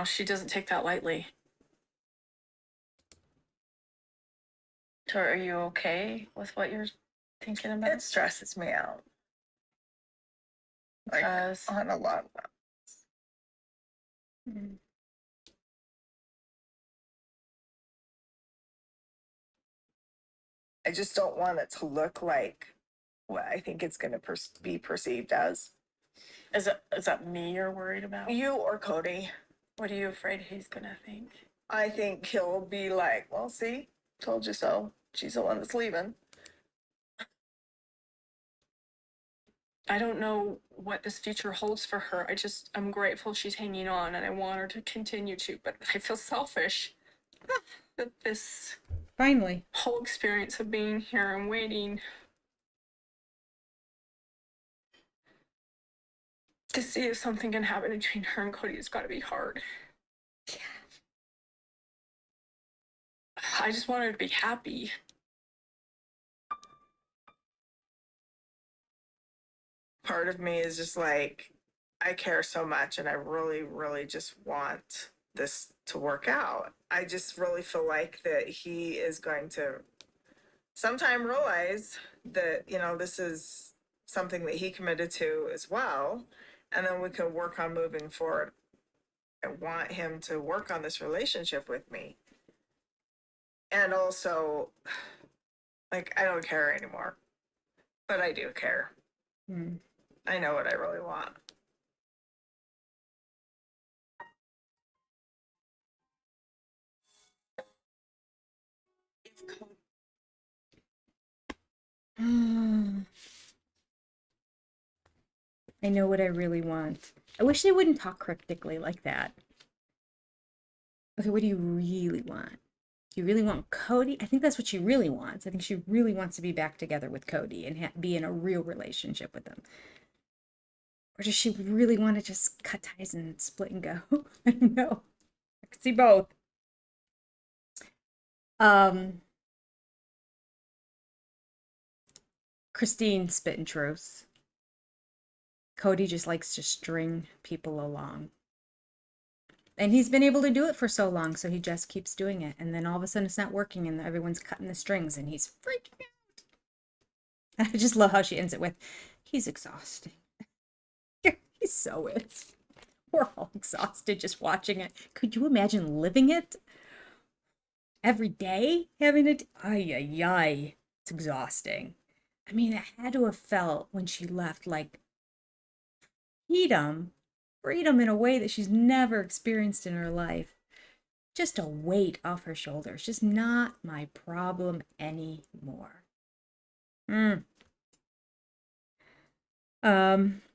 she doesn't take that lightly. So are you okay with what you're thinking about? It stresses me out. Like, Because on a lot of levels. I just don't want it to look like what I think it's going to be perceived as. is that me you're worried about? You or Kody. What are you afraid he's gonna think? I think he'll be like, well, see, told you so. She's the one that's leaving. I don't know what this future holds for her. I'm grateful she's hanging on and I want her to continue to, but I feel selfish that this Finally. whole experience of being here and waiting to see if something can happen between her and Cody has got to be hard. I just want her to be happy. Part of me is just like, I care so much and I really, really just want this to work out. I just really feel like that he is going to sometime realize that, this is something that he committed to as well. And then we can work on moving forward. I want him to work on this relationship with me. And also, like, I don't care anymore, but I do care. I know what I really want. I know what I really want. I wish they wouldn't talk cryptically like that. Okay, what do you really want? Do you really want Kody? I think that's what she really wants. I think she really wants to be back together with Kody and be in a real relationship with him. Or does she really want to just cut ties and split and go? I don't know. I could see both. Christine spitting truth. Kody just likes to string people along. And he's been able to do it for so long, so he just keeps doing it. And then all of a sudden it's not working and everyone's cutting the strings and he's freaking out. I just love how she ends it with, he's exhausting. He so is. We're all exhausted just watching it. Could you imagine living it? Every day? Having it? Ay, ay, ay. It's exhausting. I mean, it had to have felt when she left like freedom in a way that she's never experienced in her life. Just a weight off her shoulders. Just not my problem anymore.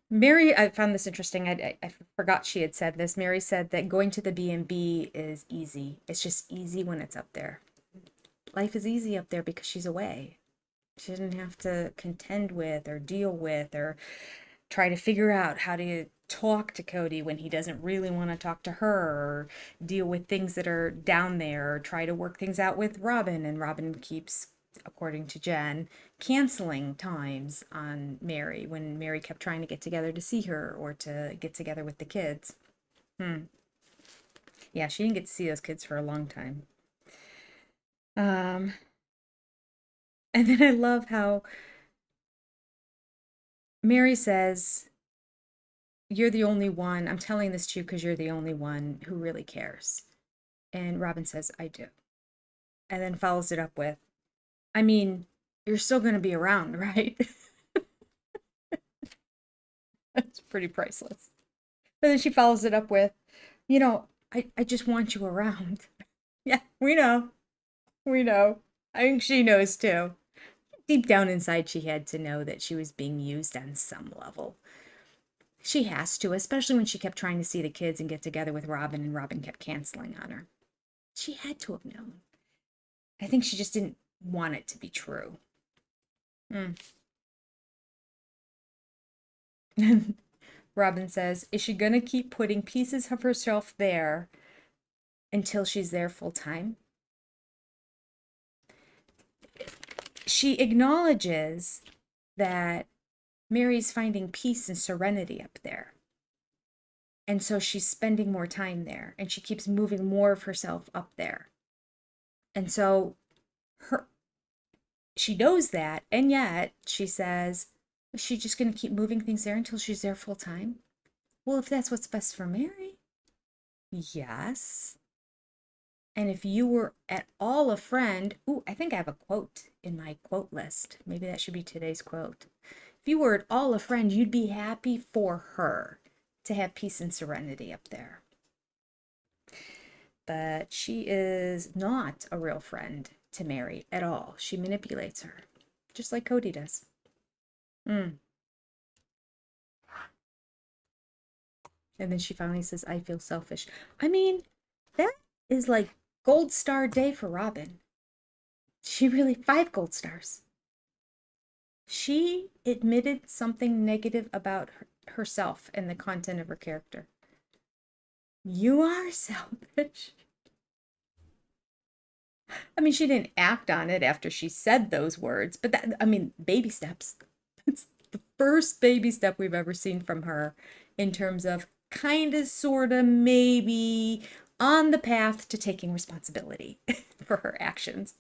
Mary, I found this interesting. I forgot she had said this. Mary said that going to the B&B is easy. It's just easy when it's up there. life is easy up there because she's away. She doesn't have to contend with or deal with or try to figure out how to talk to Kody when he doesn't really want to talk to her, or deal with things that are down there, or try to work things out with Robin. And Robin keeps, according to Jen, canceling times on Mary when Mary kept trying to get together to see her or to get together with the kids. Yeah, she didn't get to see those kids for a long time. And then I love how Mary says, "You're the only one. I'm telling this to you because you're the only one who really cares." And Robin says, "I do." And then follows it up with, "I mean, you're still going to be around, right?" That's pretty priceless. And then she follows it up with, I just want you around." Yeah, we know. We know. I think she knows too. Deep down inside, she had to know that she was being used on some level. She has to, especially when she kept trying to see the kids and get together with Robin, and Robin kept canceling on her. She had to have known. I think she just didn't want it to be true. Robin says, "Is she gonna keep putting pieces of herself there until she's there full time?" She acknowledges that Mary's finding peace and serenity up there. And so she's spending more time there, and she keeps moving more of herself up there. And so she knows that, and yet she says, "Is she just going to keep moving things there until she's there full time?" Well, if that's what's best for Mary, yes. And if you were at all a friend, ooh, I think I have a quote in my quote list. Maybe that should be today's quote. If you were at all a friend, you'd be happy for her to have peace and serenity up there. But she is not a real friend to Mary at all. She manipulates her, just like Kody does. And then she finally says, "I feel selfish." I mean, that is like gold star day for Robin. She really, 5 gold stars. She admitted something negative about herself and the content of her character. You are selfish. I mean, she didn't act on it after she said those words, but baby steps. It's the first baby step we've ever seen from her in terms of kind of, sort of, maybe on the path to taking responsibility for her actions.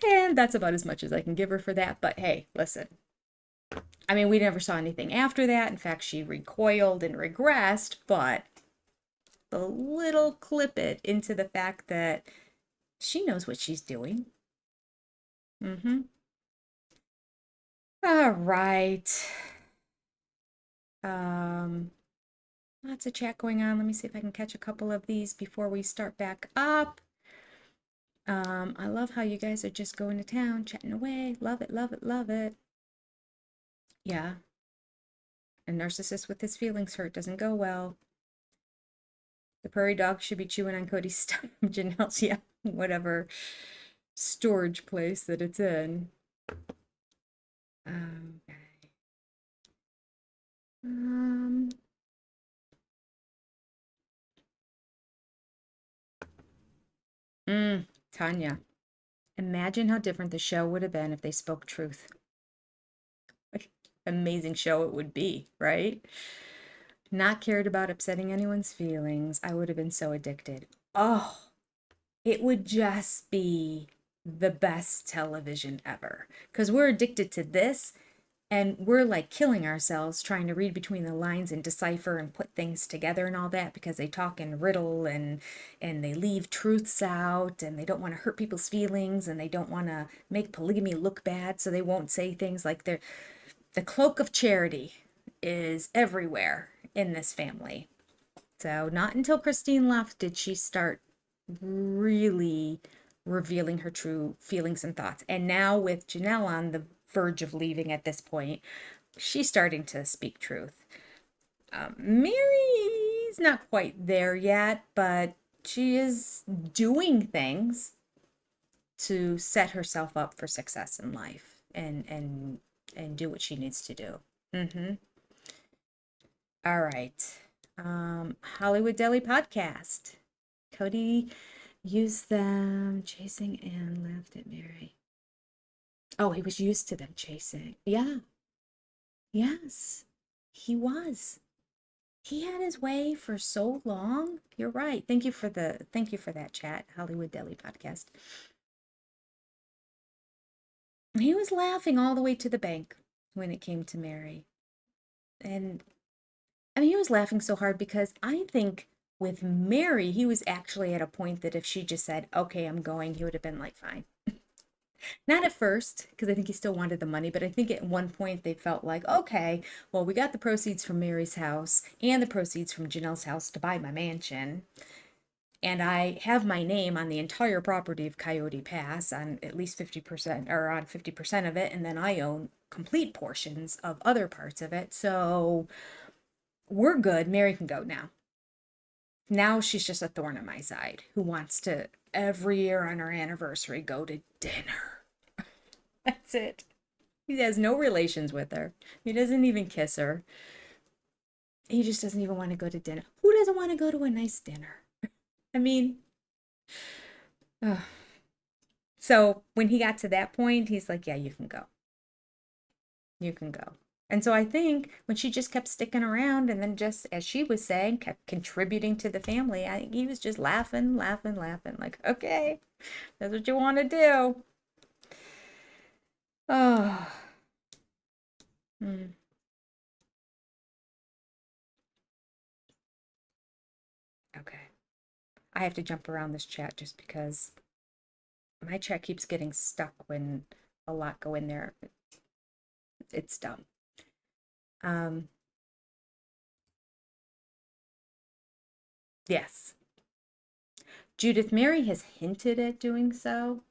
And that's about as much as I can give her for that. But hey, listen. I mean, we never saw anything after that. In fact, she recoiled and regressed, but the little clip it into the fact that she knows what she's doing. All right. Lots of chat going on. Let me see if I can catch a couple of these before we start back up. I love how you guys are just going to town, chatting away. Love it, love it, love it. Yeah. A narcissist with his feelings hurt doesn't go well. The prairie dog should be chewing on Kody's stuff. Janelle's, yeah, whatever storage place that it's in. Okay. Tanya, imagine how different the show would have been if they spoke truth. Amazing show it would be, right? Not cared about upsetting anyone's feelings. I would have been so addicted. Oh, it would just be the best television ever. Because we're addicted to this, and we're like killing ourselves trying to read between the lines and decipher and put things together and all that, because they talk in riddle and they leave truths out, and they don't want to hurt people's feelings, and they don't want to make polygamy look bad, so they won't say things like the cloak of charity is everywhere in this family. So not until Christine left did she start really revealing her true feelings and thoughts. And now with Janelle on the verge of leaving at this point, she's starting to speak truth. Mary's not quite there yet, but she is doing things to set herself up for success in life and do what she needs to do. Mm-hmm. All right. Hollywood Deli podcast. Kody used them chasing and laughed at Mary. Oh, he was used to them chasing. Yeah. Yes. He was. He had his way for so long. You're right. Thank you for that chat, Hollywood Deli podcast. He was laughing all the way to the bank when it came to Mary. And I mean, he was laughing so hard because I think with Mary, he was actually at a point that if she just said, okay, I'm going, he would have been like, fine. Not at first, because I think he still wanted the money, but I think at one point they felt like, okay, well, we got the proceeds from Mary's house and the proceeds from Janelle's house to buy my mansion. And I have my name on the entire property of Coyote Pass on at least 50% or on 50% of it. And then I own complete portions of other parts of it. So we're good. Mary can go now. Now she's just a thorn in my side who wants to every year on her anniversary go to dinner. That's it. He has no relations with her. He doesn't even kiss her. He just doesn't even want to go to dinner. Who doesn't want to go to a nice dinner? I mean, ugh. So when he got to that point, he's like, yeah, you can go. You can go. And so I think when she just kept sticking around and then just, as she was saying, kept contributing to the family, I think he was just laughing, laughing, laughing. Like, okay, that's what you want to do. Oh. Hmm. Okay. I have to jump around this chat just because my chat keeps getting stuck when a lot go in there. It's dumb. Yes. Judith Mary has hinted at doing so.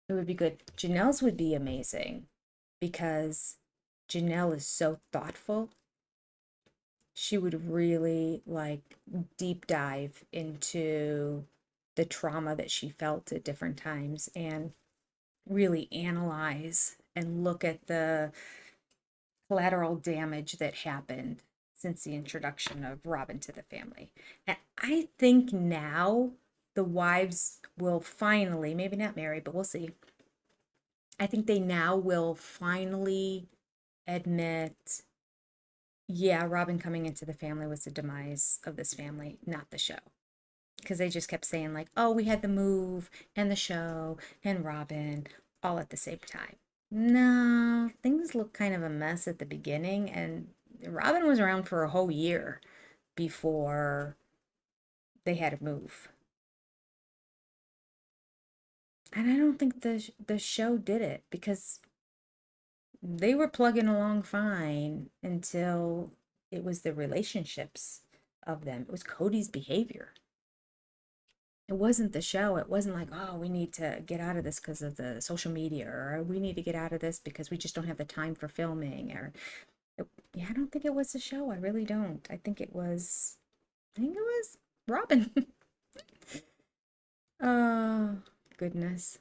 It would be good. Janelle's would be amazing because Janelle is so thoughtful. She would really like deep dive into the trauma that she felt at different times and really analyze and look at the collateral damage that happened since the introduction of Robin to the family. And I think now the wives will finally, maybe not Mary, but we'll see. I think they now will finally admit, yeah, Robin coming into the family was the demise of this family, not the show. Because they just kept saying, like, oh, we had the move and the show and Robin all at the same time. No, things look kind of a mess at the beginning, and Robin was around for a whole year before they had to move. And I don't think the show did it because they were plugging along fine until it was the relationships of them. It was Kody's behavior. It wasn't the show. It wasn't like, oh, we need to get out of this because of the social media, or we need to get out of this because we just don't have the time for filming. Yeah, I don't think it was the show. I really don't. I think it was Robin. Oh, goodness.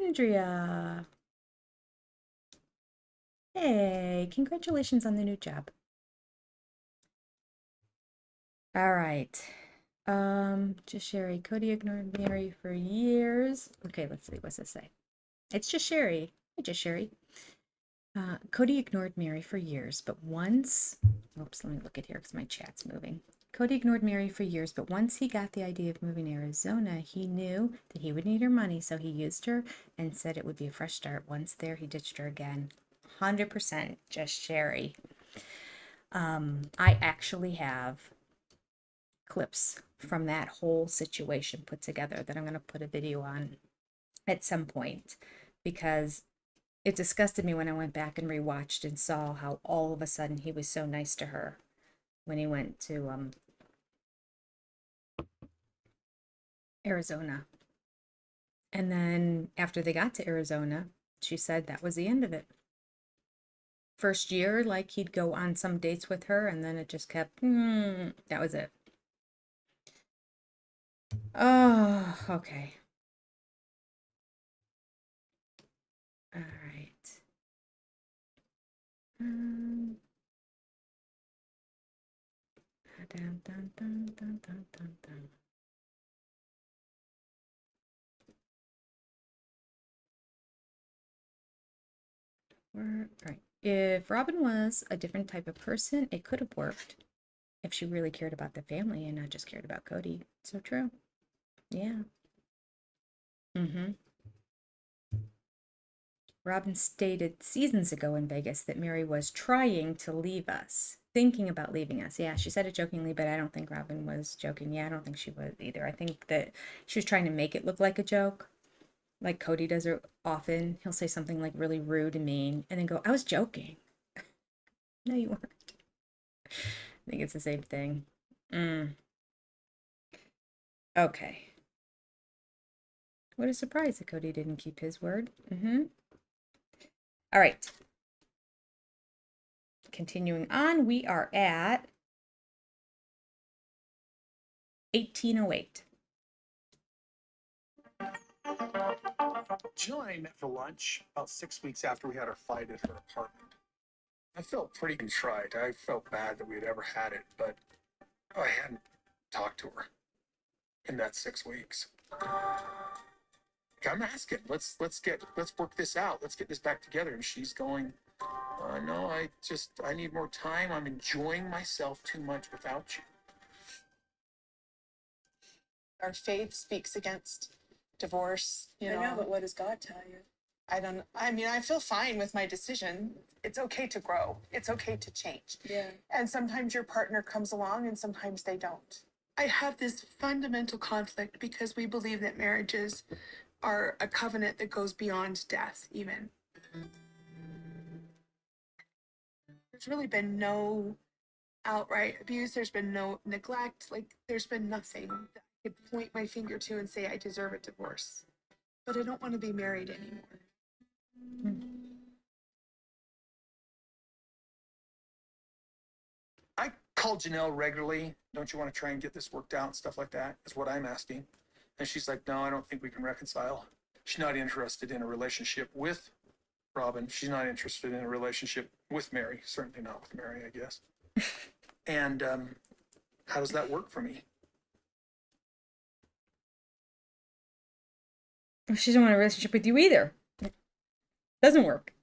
Andrea. Hey, congratulations on the new job. All right. Just Sherry. Kody ignored Mary for years. Okay, let's see. What's this say? It's just Sherry. Hey, just Sherry. Kody ignored Mary for years, but once, oops, let me look at here because my chat's moving. Kody ignored Mary for years, but once he got the idea of moving to Arizona, he knew that he would need her money, so he used her and said it would be a fresh start. Once there, he ditched her again. 100% just Sherry. I actually have clips from that whole situation put together that I'm going to put a video on at some point because it disgusted me when I went back and rewatched and saw how all of a sudden he was so nice to her when he went to Arizona. And then after they got to Arizona, she said that was the end of it. first year, like he'd go on some dates with her, and then it just kept, that was it. Oh, okay. All right. Dun, dun, dun, dun, dun, dun, dun. Right. If Robin was a different type of person, it could have worked if she really cared about the family and not just cared about Kody. So true. Yeah. Mm-hmm. Robin stated seasons ago in Vegas that Mary was trying to leave us, thinking about leaving us. Yeah, she said it jokingly, but I don't think Robin was joking. Yeah, I don't think she was either. I think that she was trying to make it look like a joke, like Kody does it often. He'll say something like really rude and mean, and then go, "I was joking." No, you weren't. I think it's the same thing. Okay. What a surprise that Kody didn't keep his word. All right. Continuing on, we are at 1808. Jill and I met for lunch about 6 weeks after we had our fight at her apartment. I felt pretty contrite. I felt bad that we had ever had it, but I hadn't talked to her in that 6 weeks. I'm asking, let's work this out. Let's get this back together. And she's going, no, I need more time. I'm enjoying myself too much without you. Our faith speaks against divorce. I know, but what does God tell you? I feel fine with my decision. It's okay to grow. It's okay to change. Yeah. And sometimes your partner comes along and sometimes they don't. I have this fundamental conflict because we believe that marriages are a covenant that goes beyond death, even. There's really been no outright abuse. There's been no neglect. Like, there's been nothing that I could point my finger to and say I deserve a divorce. But I don't want to be married anymore. I call Janelle regularly. Don't you want to try and get this worked out and stuff like that? Is what I'm asking. And she's like, no, I don't think we can reconcile. She's not interested in a relationship with Robin. She's not interested in a relationship with Mary. Certainly not with Mary, I guess. And how does that work for me? She doesn't want a relationship with you either. Doesn't work.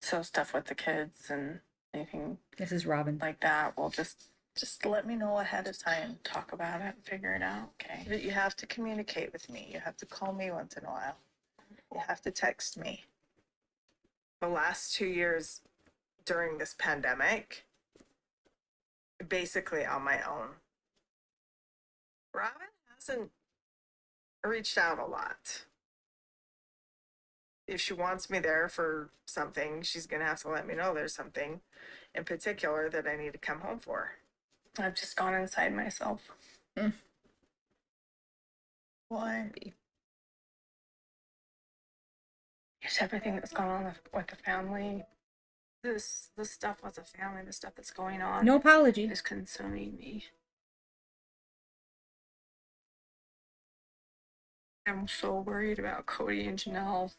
So stuff with the kids and anything This is Robin. like that, we'll just let me know ahead of time. Talk about it and figure it out. Okay. But you have to communicate with me. You have to call me once in a while. You have to text me. The last 2 years during this pandemic, basically on my own. Robin hasn't reached out a lot. If she wants me there for something, she's going to have to let me know there's something in particular that I need to come home for. I've just gone inside myself. Why? Just everything that's gone on with the family. This stuff with the family, the stuff that's going on. No apology. Is consuming me. I'm so worried about Kody and Janelle.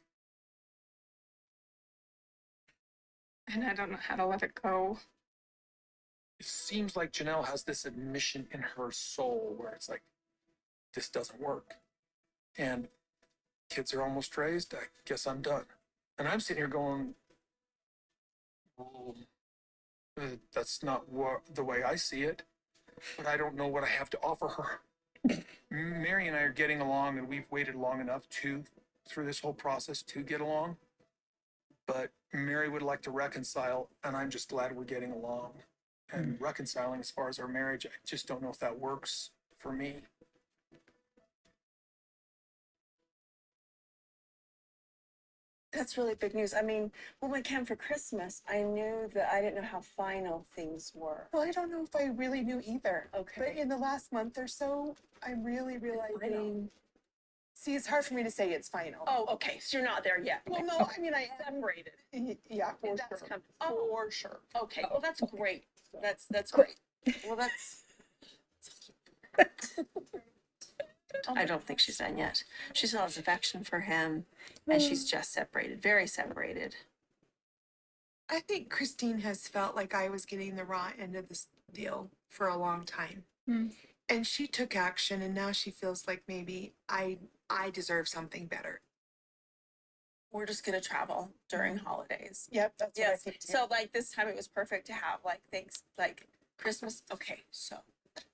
And I don't know how to let it go. It seems like Janelle has this admission in her soul where it's like, this doesn't work. And kids are almost raised. I guess I'm done. And I'm sitting here going, well, that's not the way I see it. But I don't know what I have to offer her. Mary and I are getting along, and we've waited long enough through this whole process to get along. But Mary would like to reconcile, and I'm just glad we're getting along and reconciling as far as our marriage. I just don't know if that works for me. That's really big news. I mean, when we came for Christmas, I knew that I didn't know how final things were. Well, I don't know if I really knew either. Okay. But in the last month or so, I'm really realizing See, it's hard for me to say it's final. Oh, okay, so you're not there yet. Well, no, I mean, I am. Separated. Yeah, for That's sure. Oh, For sure. okay, well, that's great. That's Great. great. Well, that's. I don't think she's done yet. She still has affection for him, and she's just separated, very separated. I think Christine has felt like I was getting the raw end of this deal for a long time. Hmm. And she took action, and now she feels like maybe I deserve something better. We're just gonna travel during holidays. Yep, that's what I Yes. think too. So like this time it was perfect to have like things like Christmas. Okay, so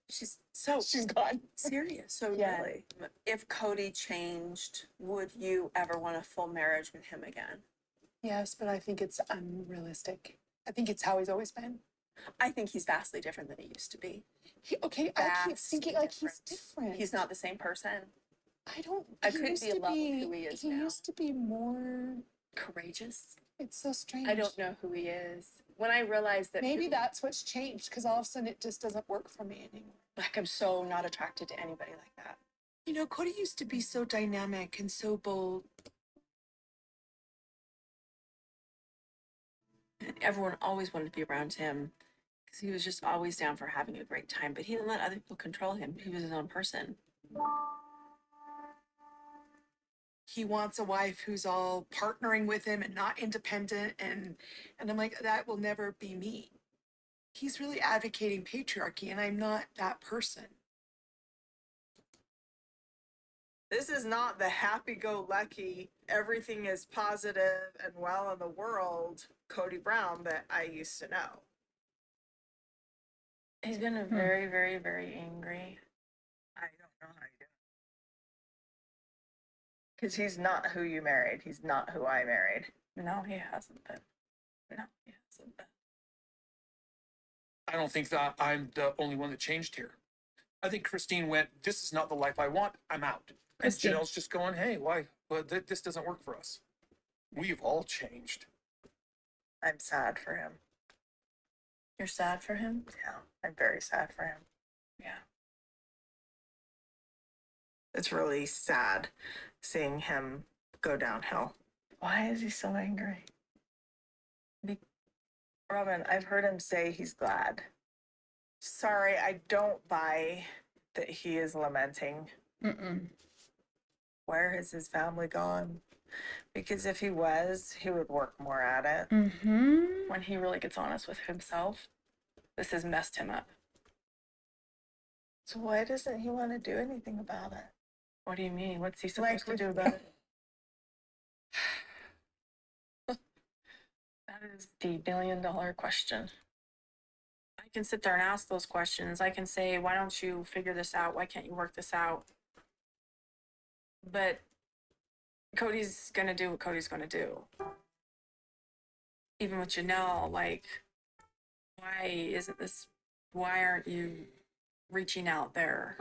she's gone. serious. So Yeah. really, if Kody changed, would you ever want a full marriage with him again? Yes, but I think it's unrealistic. I think it's how he's always been. I think he's vastly different than he used to be. I keep thinking like he's different. He's not the same person. I don't. I he couldn't used be in to love with who he is now. used to be more. Courageous. It's so strange. I don't know who he is. When I realized that Maybe that's what's changed because all of a sudden it just doesn't work for me anymore. like I'm so not attracted to anybody like that. You know, Kody used to be so dynamic and so bold. And everyone always wanted to be around him because he was just always down for having a great time, but he didn't let other people control him. He was his own person. He wants a wife who's all partnering with him and not independent, and I'm like, that will never be me. He's really advocating patriarchy, and I'm not that person. This is not the happy-go-lucky, everything is positive and well in the world Kody Brown that I used to know. He's been a very, very, very angry. I don't know how you do it. Because he's not who you married. He's not who I married. No, he hasn't been. No, he hasn't been. I don't think that I'm the only one that changed here. I think Christine went, this is not the life I want. I'm out. Christine. And Janelle's just going, hey, why? But this doesn't work for us. We've all changed. I'm sad for him. You're sad for him? Yeah, I'm very sad for him. Yeah. It's really sad seeing him go downhill. Why is he so angry? Robin, I've heard him say he's glad. Sorry, I don't buy that he is lamenting. Mm-mm. Where has his family gone? Because if he was, he would work more at it. Mm-hmm. When he really gets honest with himself, this has messed him up. So why doesn't he want to do anything about it? What do you mean? What's he supposed to with- do about it? That is the $1 billion question. I can sit there and ask those questions. I can say, why don't you figure this out? Why can't you work this out? But Cody's gonna do what Cody's gonna do. Even with Janelle, like, why aren't you reaching out there?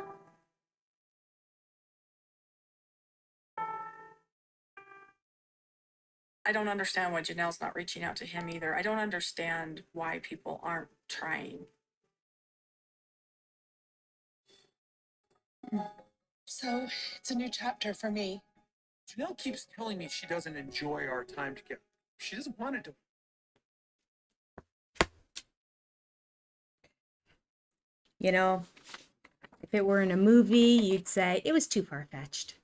I don't understand why Janelle's not reaching out to him either. I don't understand why people aren't trying. So it's a new chapter for me. Janelle keeps telling me she doesn't enjoy our time together. She doesn't want to do it. You know, if it were in a movie, you'd say it was too far-fetched.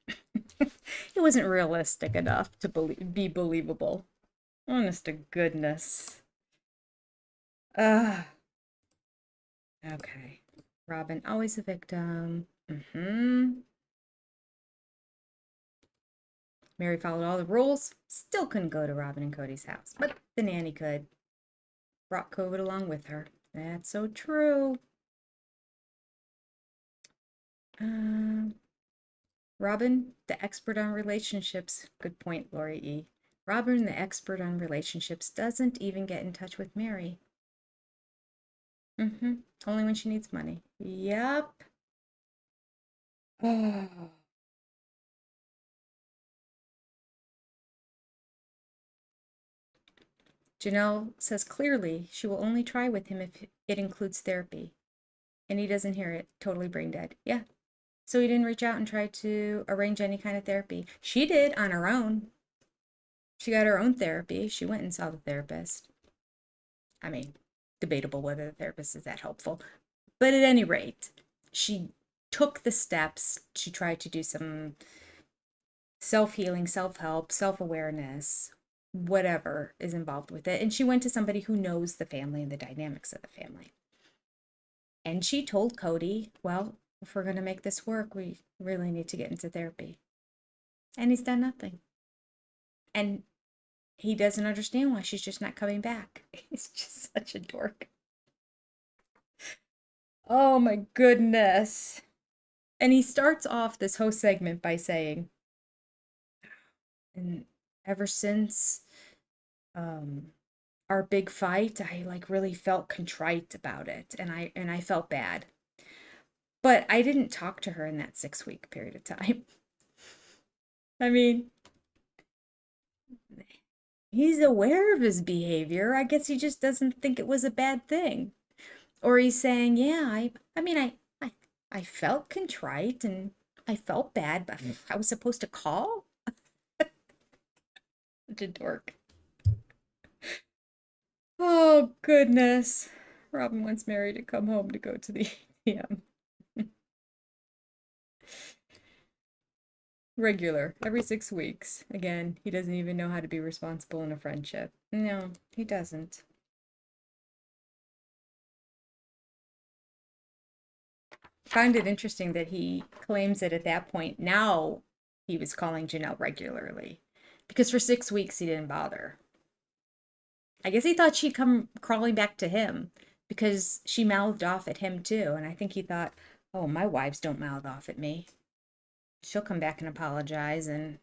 It wasn't realistic enough to be believable. Honest to goodness. Okay. Robin, always a victim. Mary followed all the rules. Still couldn't go to Robin and Cody's house, but the nanny could. Brought COVID along with her. That's so true. Robin, the expert on relationships. Good point, Lori E. Robin, the expert on relationships, doesn't even get in touch with Mary. Only when she needs money. Yep. Janelle says clearly she will only try with him if it includes therapy. And he doesn't hear it. Totally brain dead. Yeah. So he didn't reach out and try to arrange any kind of therapy. She did on her own. She got her own therapy. She went and saw the therapist. I mean, debatable whether the therapist is that helpful. But at any rate, she took the steps to try to do some self-healing, self-help, self-awareness, whatever is involved with it. And she went to somebody who knows the family and the dynamics of the family. And she told Kody, well, if we're going to make this work, we really need to get into therapy. And he's done nothing. And he doesn't understand why she's just not coming back. He's just such a dork. Oh my goodness. And he starts off this whole segment by saying, and ever since our big fight, I like really felt contrite about it, and I felt bad. But I didn't talk to her in that 6-week period of time. I mean, he's aware of his behavior. I guess he just doesn't think it was a bad thing. Or he's saying, yeah, I felt contrite and I felt bad, but I was supposed to call? Such a dork. Oh, goodness. Robin wants Mary to come home to go to the ATM. Regular, every 6 weeks. Again, he doesn't even know how to be responsible in a friendship. No, he doesn't. Found it interesting that he claims that at that point now he was calling Janelle regularly because for 6 weeks he didn't bother. I guess he thought she'd come crawling back to him because she mouthed off at him too. And I think he thought, oh, my wives don't mouth off at me. She'll come back and apologize and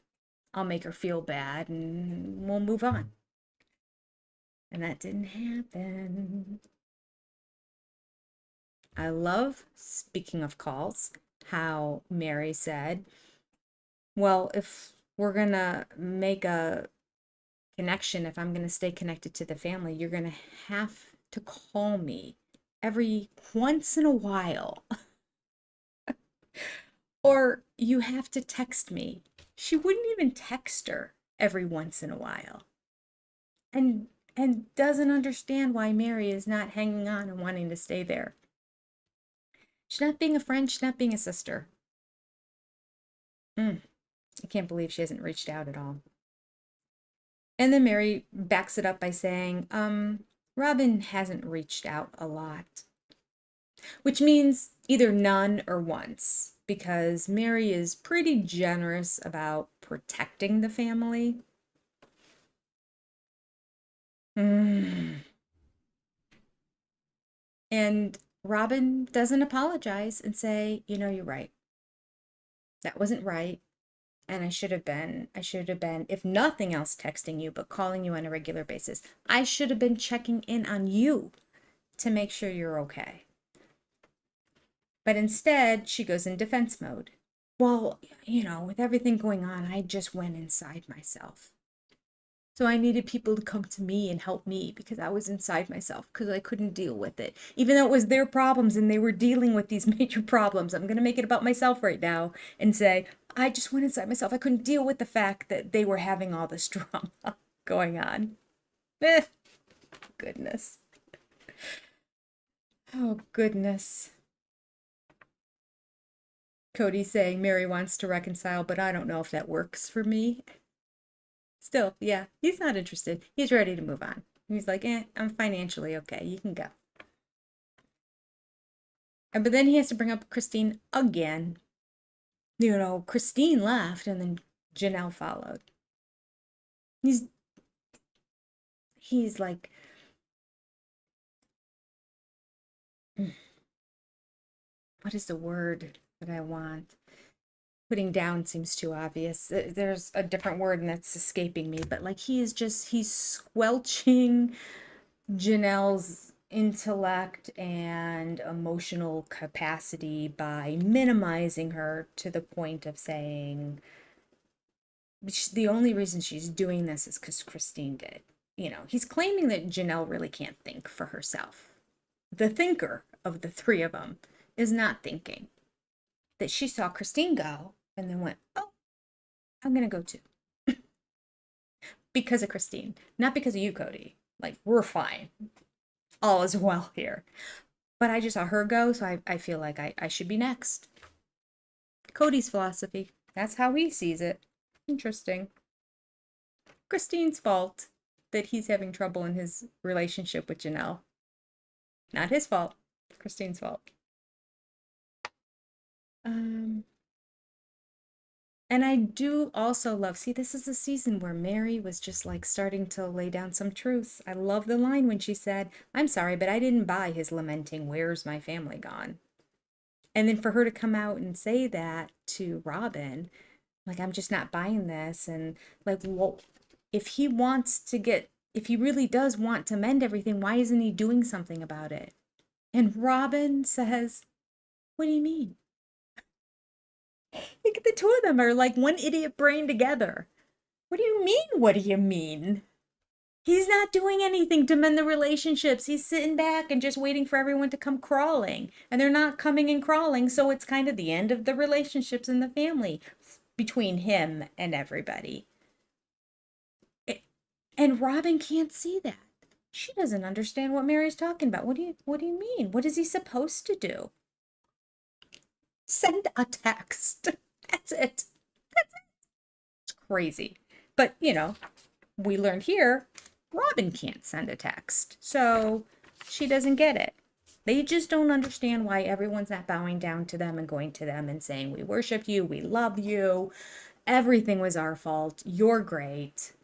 I'll make her feel bad and we'll move on. And that didn't happen. I love, speaking of calls, how Mary said, well, if we're going to make a connection, if I'm going to stay connected to the family, you're going to have to call me every once in a while. Or you have to text me. She wouldn't even text her every once in a while. And doesn't understand why Mary is not hanging on and wanting to stay there. She's not being a friend, she's not being a sister. I can't believe she hasn't reached out at all. And then Mary backs it up by saying, Robin hasn't reached out a lot. Which means either none or once, because Mary is pretty generous about protecting the family. And Robin doesn't apologize and say, you know, you're right. That wasn't right. And I should have been, if nothing else, texting you, but calling you on a regular basis. I should have been checking in on you to make sure you're okay. But instead, she goes in defense mode. Well, you know, with everything going on, I just went inside myself. So I needed people to come to me and help me because I was inside myself because I couldn't deal with it. Even though it was their problems and they were dealing with these major problems. I'm going to make it about myself right now and say, I just went inside myself. I couldn't deal with the fact that they were having all this drama going on. Goodness. Oh, goodness. Kody saying Mary wants to reconcile, but I don't know if that works for me. Still, yeah, he's not interested. He's ready to move on. He's like, I'm financially okay. You can go. But then he has to bring up Christine again. You know, Christine left and then Janelle followed. He's like, what is the word that I want? Putting down seems too obvious. There's a different word and that's escaping me, but like he's squelching Janelle's intellect and emotional capacity by minimizing her to the point of saying the only reason she's doing this is because Christine did. You know, he's claiming that Janelle really can't think for herself. The thinker of the three of them is not thinking. that she saw Christine go and then went, oh, I'm going to go too. Because of Christine, not because of you, Kody. Like, we're fine. All is well here. But I just saw her go, so I feel like I should be next. Kody's philosophy. That's how he sees it. Interesting. Christine's fault that he's having trouble in his relationship with Janelle. Not his fault. Christine's fault. And I do also love, see, this is a season where Mary was just like starting to lay down some truths. I love the line when she said, I'm sorry, but I didn't buy his lamenting, where's my family gone? And then for her to come out and say that to Robin, like, I'm just not buying this. And like, well, if he really does want to mend everything, why isn't he doing something about it? And Robin says, what do you mean? Look at the two of them are like one idiot brain together. What do you mean? What do you mean? He's not doing anything to mend the relationships. He's sitting back and just waiting for everyone to come crawling. And they're not coming and crawling, so it's kind of the end of the relationships in the family between him and everybody. And Robin can't see that. She doesn't understand what Mary's talking about. What do you mean? What is he supposed to do? Send a text. That's it. That's it. It's crazy. But, we learned here, Robin can't send a text. So she doesn't get it. They just don't understand why everyone's not bowing down to them and going to them and saying, we worship you, we love you, everything was our fault, you're great.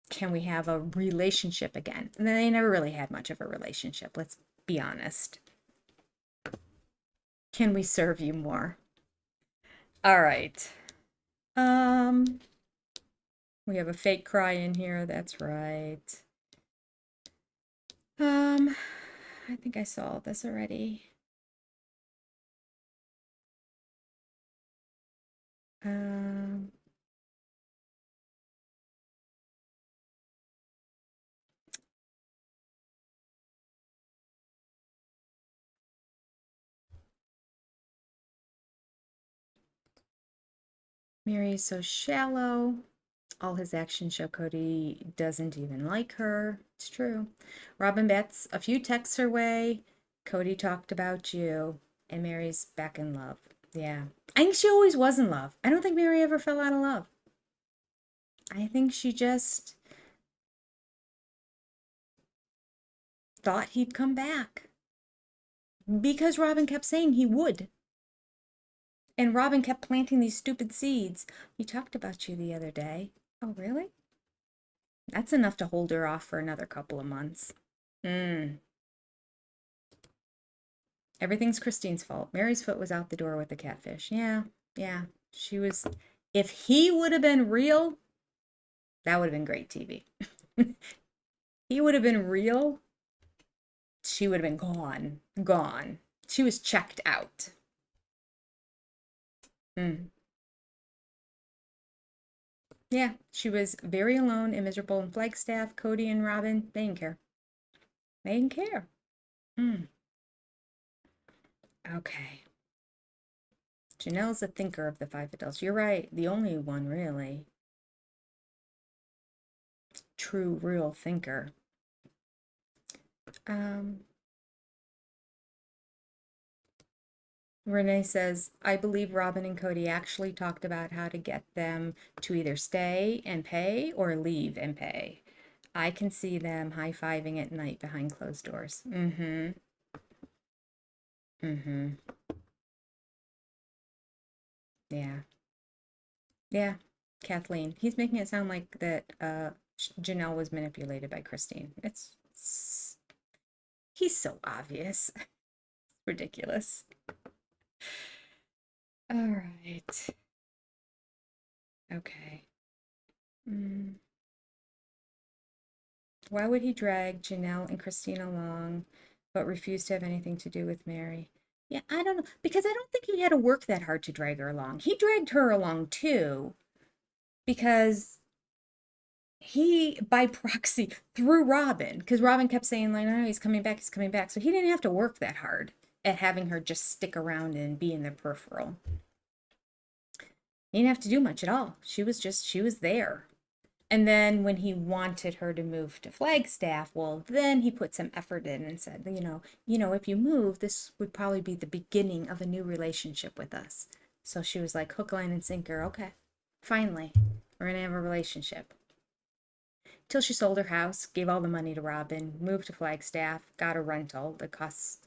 Can we have a relationship again? And they never really had much of a relationship, let's be honest. Can we serve you more? All right. We have a fake cry in here, that's right. I think I saw this already. Mary is so shallow. All his actions show Kody doesn't even like her. It's true. Robin bats a few texts her way. Kody talked about you. And Mary's back in love. Yeah. I think she always was in love. I don't think Mary ever fell out of love. I think she just thought he'd come back. Because Robin kept saying he would. And Robin kept planting these stupid seeds. He talked about you the other day. Oh, really? That's enough to hold her off for another couple of months. Everything's Christine's fault. Mary's foot was out the door with the catfish. Yeah. She was. If he would have been real, that would have been great TV. He would have been real, she would have been gone. She was checked out. Yeah, she was very alone and miserable in Flagstaff. Kody and Robin, they didn't care. They didn't care. Okay. Janelle's a thinker of the five adults. You're right. The only one, really. True, real thinker. Renee says, I believe Robin and Kody actually talked about how to get them to either stay and pay or leave and pay. I can see them high-fiving at night behind closed doors. Yeah, Kathleen. He's making it sound like that Janelle was manipulated by Christine. He's so obvious. Ridiculous. All right. Okay. Why would he drag Janelle and Christine along, but refuse to have anything to do with Mary? Yeah, I don't know. Because I don't think he had to work that hard to drag her along. He dragged her along too, because he, by proxy, through Robin, because Robin kept saying, like, no, he's coming back, he's coming back. So he didn't have to work that hard at having her just stick around and be in the peripheral. He didn't have to do much at all. She was there. And then when he wanted her to move to Flagstaff, well, then he put some effort in and said, if you move, this would probably be the beginning of a new relationship with us. So she was like, hook, line, and sinker. Okay, finally, we're gonna have a relationship. Till she sold her house, gave all the money to Robin, moved to Flagstaff, got a rental that costs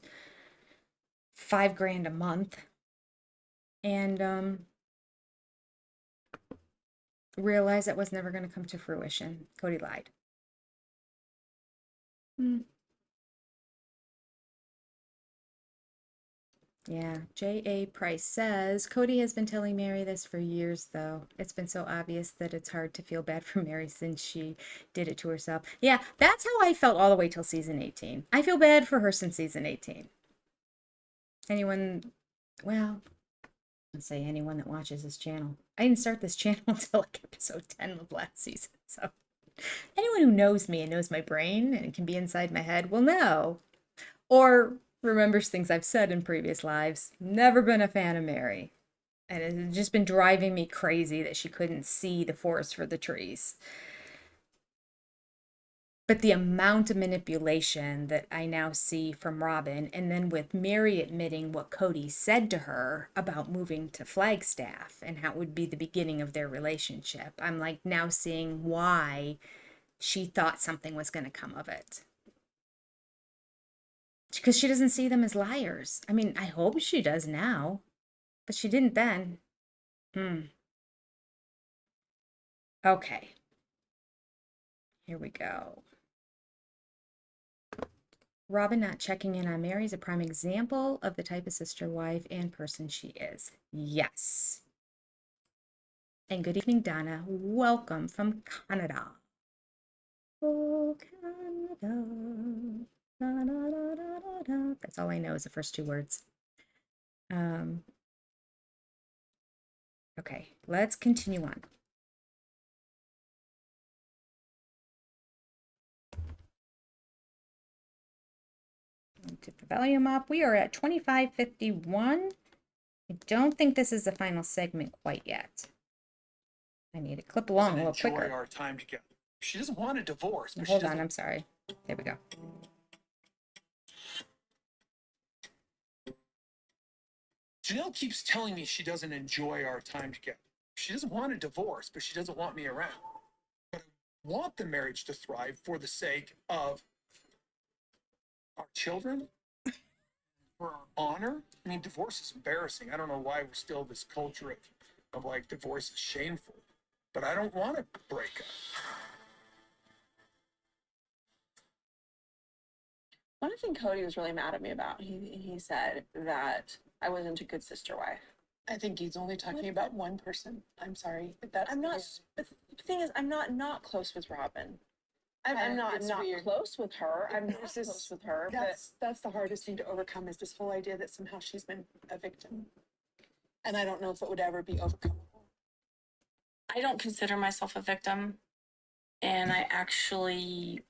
$5,000 a month, and realized that was never going to come to fruition. Kody lied. Yeah, J.A. Price says Kody has been telling Mary this for years, though. It's been so obvious that it's hard to feel bad for Mary since she did it to herself. Yeah, that's how I felt all the way till season 18. I feel bad for her since season 18. Well, let's say anyone that watches this channel. I didn't start this channel until like episode 10 of last season, so anyone who knows me and knows my brain and can be inside my head will know. Or remembers things I've said in previous lives. Never been a fan of Mary. And it's just been driving me crazy that she couldn't see the forest for the trees. But the amount of manipulation that I now see from Robin, and then with Mary admitting what Kody said to her about moving to Flagstaff and how it would be the beginning of their relationship, I'm like now seeing why she thought something was going to come of it. Because she doesn't see them as liars. I mean, I hope she does now, but she didn't then. Okay. Here we go. Robin not checking in on Mary is a prime example of the type of sister, wife, and person she is. Yes. And good evening, Donna. Welcome from Canada. Oh, Canada. Da, da, da, da, da. That's all I know is the first two words. Okay, let's continue on. Tip the volume up. We are at 25:51. I don't think this is the final segment quite yet. I need to clip along a little quicker. Enjoy our time together. She doesn't want a divorce. But Hold on, I'm sorry. There we go. Janelle keeps telling me she doesn't enjoy our time together. She doesn't want a divorce, but she doesn't want me around. But I want the marriage to thrive for the sake of our children, for our honor. I mean, divorce is embarrassing. I don't know why we're still this culture of like divorce is shameful, but I don't want to break up. One thing Kody was really mad at me about, he said that I wasn't a good sister wife. I think he's only talking about one person. I'm sorry, but that's I'm not. But the thing is, I'm not close with Robin. I'm not weird. close with her. I'm not close with her. That's the hardest thing to overcome is this whole idea that somehow she's been a victim, and I don't know if it would ever be overcome. I don't consider myself a victim, and I actually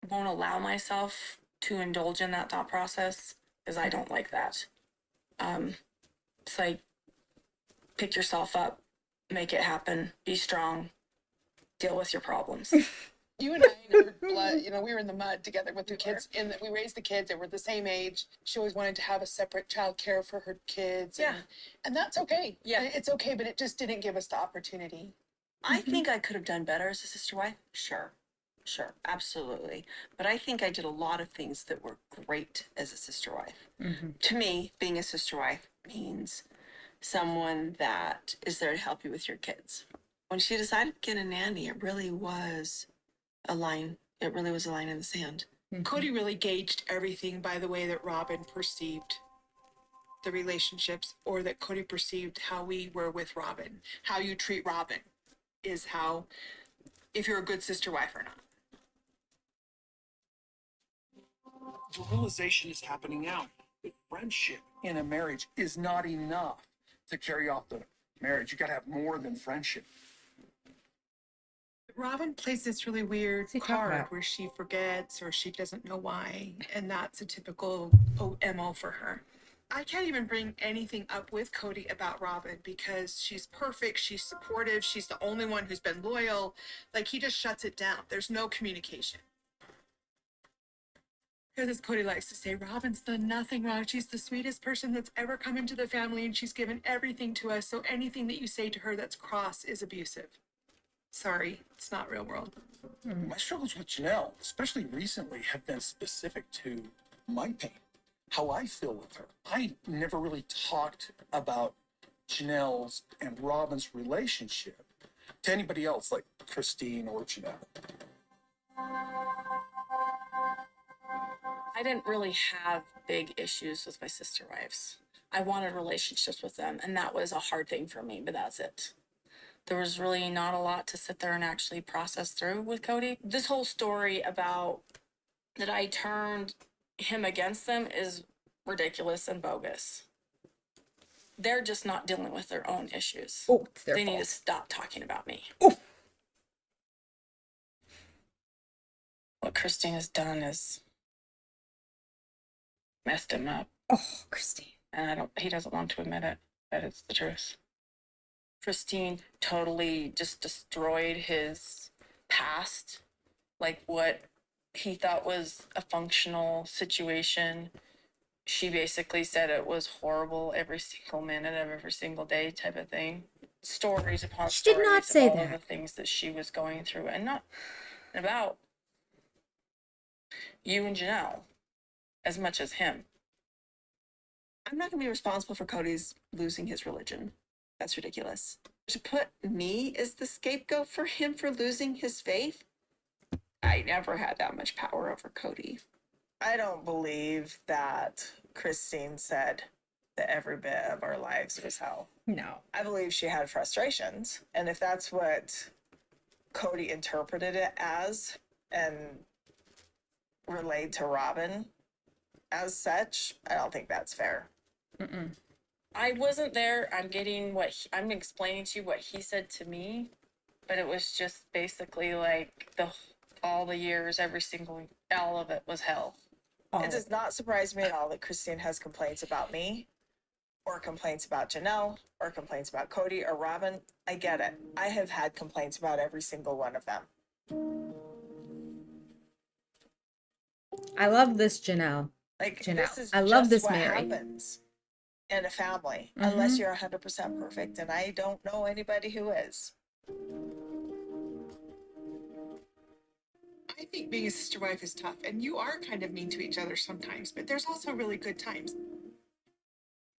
won't allow myself to indulge in that thought process because I don't like that. It's like pick yourself up, make it happen, be strong, deal with your problems. You and I were blood, we were in the mud together with the kids, and we raised the kids. They were the same age. She always wanted to have a separate child care for her kids. Yeah. And that's okay. Yeah. It's okay, but it just didn't give us the opportunity. I think I could have done better as a sister wife. Sure, absolutely. But I think I did a lot of things that were great as a sister wife. To me, being a sister wife means someone that is there to help you with your kids. When she decided to get a nanny, it really was a line. It really was a line in the sand. Kody really gauged everything by the way that Robin perceived the relationships, or that Kody perceived how we were with Robin. How you treat Robin is how, if you're a good sister wife or not. The realization is happening now that friendship in a marriage is not enough to carry off the marriage. You got to have more than friendship. Robin plays this really weird What's he talking card about? where she forgets or she doesn't know why, and that's a typical MO for her. I can't even bring anything up with Kody about Robin because she's perfect. She's supportive. She's the only one who's been loyal. Like, he just shuts it down. There's no communication. Because as Kody likes to say, Robin's done nothing wrong. She's the sweetest person that's ever come into the family, and she's given everything to us. So anything that you say to her that's cross is abusive. Sorry, it's not real world. My struggles with Janelle, especially recently, have been specific to my pain, how I feel with her. I never really talked about Janelle's and Robin's relationship to anybody else like Christine or Janelle. I didn't really have big issues with my sister wives. I wanted relationships with them, and that was a hard thing for me, but that's it. There was really not a lot to sit there and actually process through with Kody. This whole story about that I turned him against them is ridiculous and bogus. They're just not dealing with their own issues. Oh, it's their They need to fault. stop talking about me. Oh. What Christine has done is messed him up. Oh, Christine. And he doesn't want to admit it, but it's the truth. Christine totally just destroyed his past, like what he thought was a functional situation. She basically said it was horrible every single minute of every single day type of thing. Stories upon She did stories not say of all of that. the things that she was going through, and not about you and Janelle as much as him. I'm not going to be responsible for Kody's losing his religion. That's ridiculous. To put me as the scapegoat for him for losing his faith? I never had that much power over Kody. I don't believe that Christine said that every bit of our lives was hell. No. I believe she had frustrations. And if that's what Kody interpreted it as and relayed to Robin as such, I don't think that's fair. Mm-mm. I wasn't there. I'm explaining to you what he said to me, but it was just basically like all the years, all of it was hell. Oh. It does not surprise me at all that Christine has complaints about me, or complaints about Janelle, or complaints about Kody or Robin. I get it. I have had complaints about every single one of them. I love this Janelle. Like, Janelle. this is I love just this what Mary. happens in a family, Mhm. unless you're 100% perfect, and I don't know anybody who is. I think being a sister wife is tough, and you are kind of mean to each other sometimes, but there's also really good times.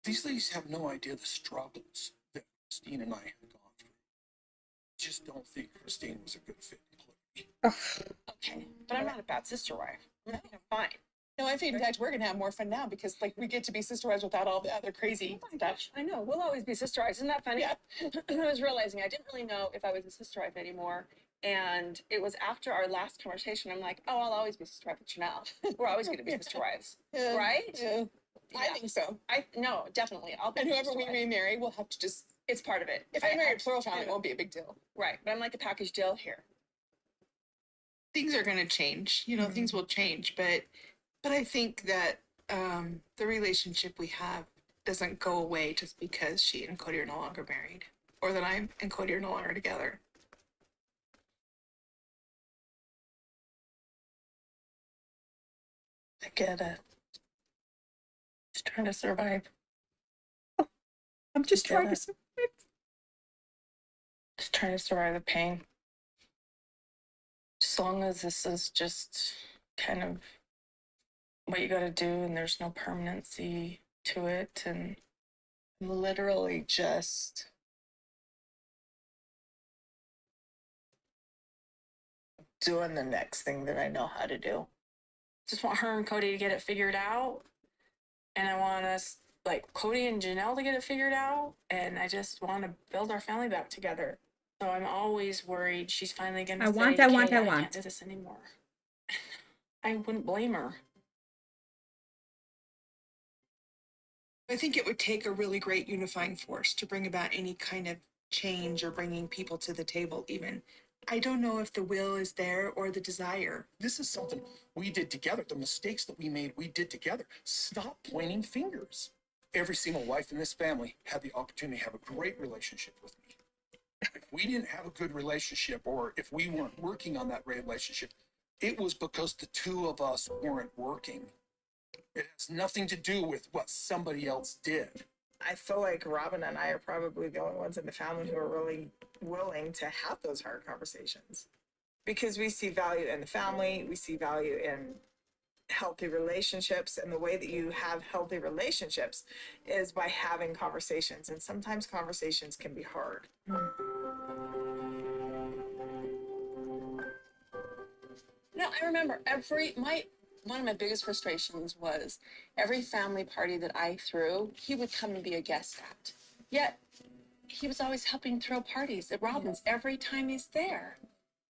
These ladies have no idea the struggles that Christine and I have gone through. I just don't think Christine was a good fit in Kody. Okay, but I'm not a bad sister wife. I think I'm fine. No, I think in fact we're gonna have more fun now because like we get to be sister wives without all the other crazy stuff. I know, we'll always be sister wives. Isn't that funny? Yeah. I was realizing I didn't really know if I was a sister wife anymore. And it was after our last conversation, I'm like, oh, I'll always be sister wife with Janelle. We're always going to be sister wives. Yeah, Right? Yeah. I Yeah. think so. No, definitely. I'll be And whoever sister we wife. remarry, we'll have to just. It's part of it. If I marry a plural family, it won't be a big deal. Right, but I'm like a package deal here. Things are gonna change. You know, things will change, but I think that the relationship we have doesn't go away just because she and Kody are no longer married, or that I and Kody are no longer together. I get it. Just trying to survive. I'm just Get trying to it. survive. Just trying to survive the pain. As long as this is just kind of what you got to do and there's no permanency to it, and literally just Doing the next thing that I know how to do. just want her and Kody to get it figured out. And I want us, like Kody and Janelle, to get it figured out. And I just want to build our family back together. So I'm always worried she's finally going to say, I "Okay, want. I can't do this anymore." I wouldn't blame her. I think it would take a really great unifying force to bring about any kind of change or bringing people to the table, even. I don't know if the will is there or the desire. This is something we did together. The mistakes that we made, we did together. Stop pointing fingers. every single wife in this family had the opportunity to have a great relationship with me. If we didn't have a good relationship, or if we weren't working on that relationship, it was because the two of us weren't working. It has nothing to do with what somebody else did. I feel like Robin and I are probably the only ones in the family who are really willing to have those hard conversations, because we see value in the family, we see value in healthy relationships, and the way that you have healthy relationships is by having conversations, and sometimes conversations can be hard. No, I remember one of my biggest frustrations was every family party that I threw, he would come and be a guest at. Yet he was always helping throw parties at Robin's every time he's there.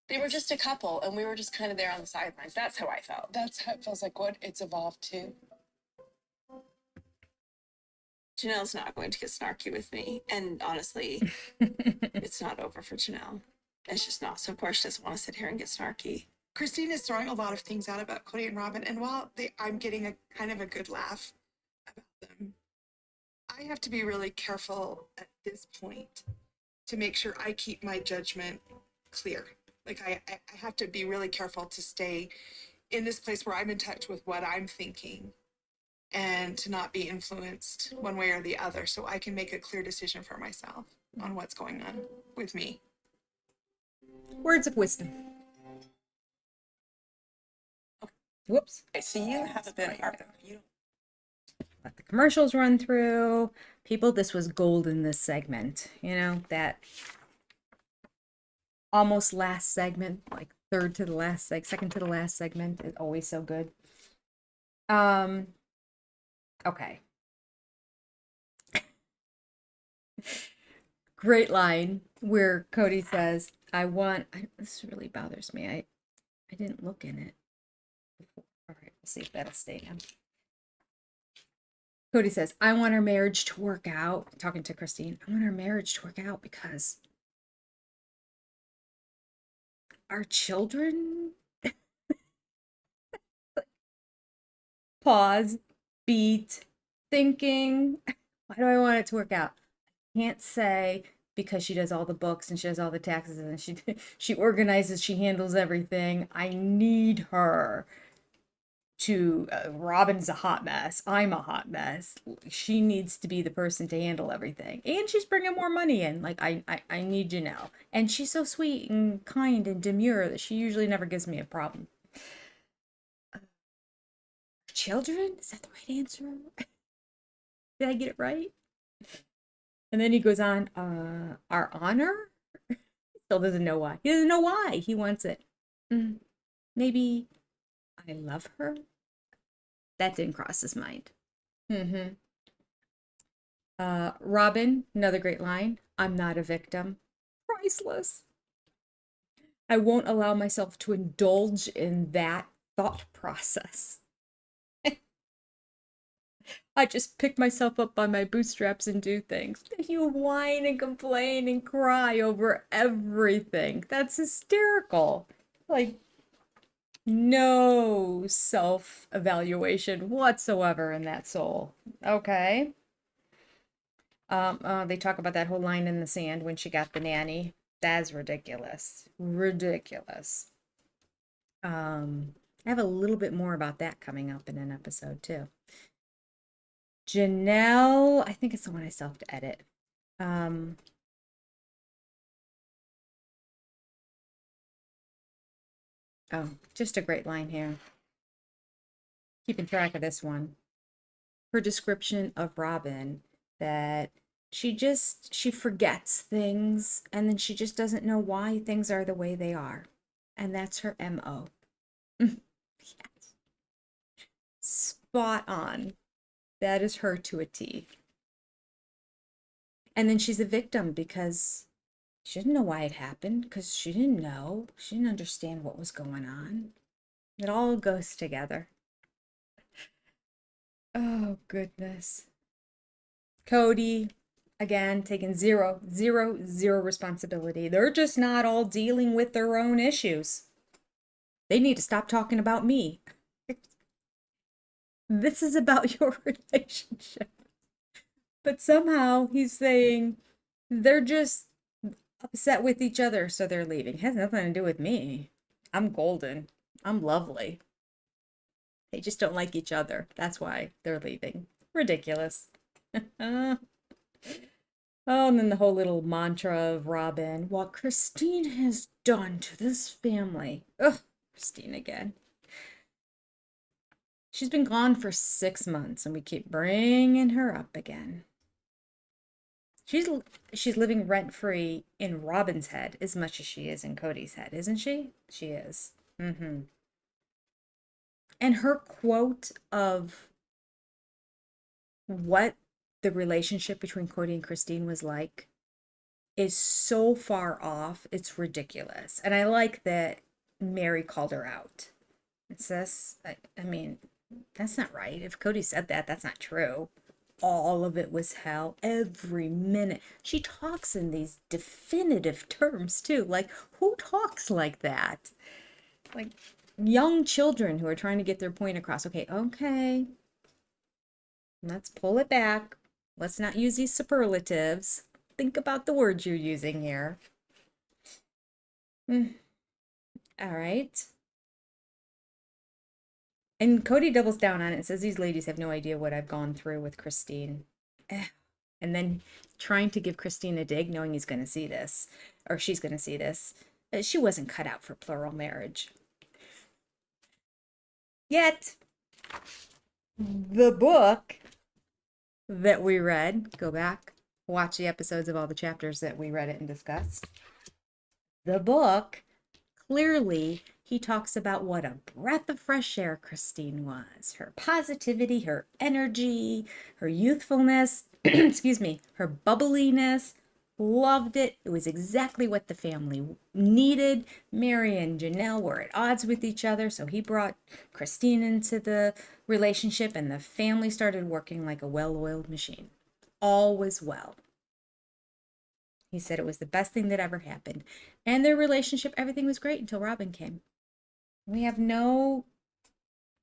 They were just a couple, and we were just kind of there on the sidelines. That's how I felt. That's how it feels like what it's evolved to. Janelle's not going to get snarky with me, and honestly, it's not over for Janelle. It's just not. So of course she doesn't want to sit here and get snarky. Christine is throwing a lot of things out about Kody and Robin, and while I'm getting a kind of a good laugh about them, I have to be really careful at this point to make sure I keep my judgment clear. Like I have to be really careful to stay in this place where I'm in touch with what I'm thinking and to not be influenced one way or the other, so I can make a clear decision for myself on what's going on with me. Words of wisdom. Whoops. Okay, so you haven't been Let the commercials run through. People, this was gold in this segment. You know, that almost last segment, like second to the last segment is always so good. Okay. Great line where Kody says, this really bothers me. I didn't look in it before. All right, we'll see if that'll stay now. Kody says, I want our marriage to work out. Talking to Christine, I want our marriage to work out because our children. Pause, beat, thinking. Why do I want it to work out? I can't say because she does all the books and she does all the taxes and she organizes, she handles everything. I need her to. Robin's a hot mess. I'm a hot mess. She needs to be the person to handle everything, and she's bringing more money in. Like I need you now, and she's so sweet and kind and demure that she usually never gives me a problem. Children? Is that the right answer? Did I get it right? And then he goes on, our honor? Still doesn't know why. He doesn't know why he wants it. Maybe I love her? That didn't cross his mind. Robin, another great line. I'm not a victim. Priceless. I won't allow myself to indulge in that thought process. I just pick myself up by my bootstraps and do things. You whine and complain and cry over everything. That's hysterical. Like, no self-evaluation whatsoever in that soul. Okay. They talk about that whole line in the sand when she got the nanny. That's ridiculous. Ridiculous. I have a little bit more about that coming up in an episode too. Janelle, I think it's the one I still have to edit. Oh, just a great line here. Keeping track of this one. Her description of Robin, that she forgets things and then she just doesn't know why things are the way they are. And that's her MO. Yes. Spot on. That is her to a T. And then she's a victim because she didn't know why it happened, because she didn't know. She didn't understand what was going on. It all goes together. Oh, goodness. Kody, again, taking zero responsibility. They're just not all dealing with their own issues. They need to stop talking about me. This is about your relationship. But somehow he's saying they're just upset with each other, so they're leaving. Has nothing to do with me. I'm golden. I'm lovely. They just don't like each other. That's why they're leaving. Ridiculous. Oh, and then the whole little mantra of Robin, what Christine has done to this family. Ugh, Christine again. She's been gone for 6 months and we keep bringing her up again. She's living rent free in Robin's head as much as she is in Kody's head, isn't she? She is. Mm-hmm. And her quote of what the relationship between Kody and Christine was like is so far off, it's ridiculous. And I like that Mary called her out. It says, I mean, that's not right. If Kody said that, that's not true. All of it was hell, every minute. She talks in these definitive terms too. Like, who talks like that? Like young children who are trying to get their point across. Okay, let's pull it back. Let's not use these superlatives. Think about the words you're using here. All right. And Kody doubles down on it and says these ladies have no idea what I've gone through with Christine. And then trying to give Christine a dig, knowing he's going to see this, or she's going to see this. She wasn't cut out for plural marriage. Yet, the book that we read, go back, watch the episodes of all the chapters that we read it and discussed. The book, clearly, he talks about what a breath of fresh air Christine was. Her positivity, her energy, her youthfulness, excuse me, her bubbliness. Loved it. It was exactly what the family needed. Mary and Janelle were at odds with each other, so he brought Christine into the relationship, and the family started working like a well-oiled machine. All was well. He said it was the best thing that ever happened. And their relationship, everything was great until Robin came. We have no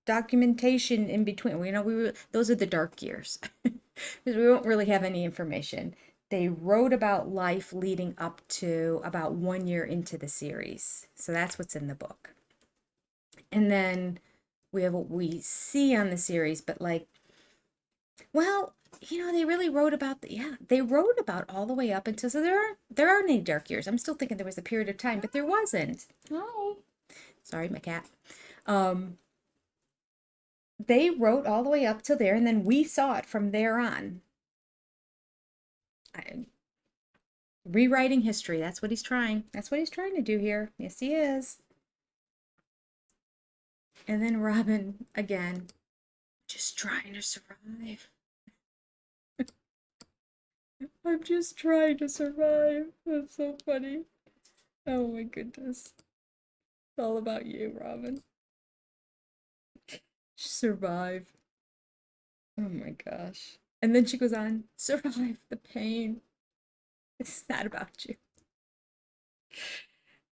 documentation in between. Those are the dark years because we won't really have any information. They wrote about life leading up to about 1 year into the series. So that's what's in the book. And then we have what we see on the series, but like, well, they really wrote about they wrote about all the way up until, so there aren't any dark years. I'm still thinking there was a period of time, but there wasn't. Oh, sorry, my cat. They wrote all the way up till there, and then we saw it from there on. Rewriting history. That's what he's trying. That's what he's trying to do here. Yes, he is. And then Robin again, just trying to survive. I'm just trying to survive. That's so funny. Oh my goodness. It's all about you, Robin. Survive. Oh my gosh. And then she goes on, survive the pain. It's not about you.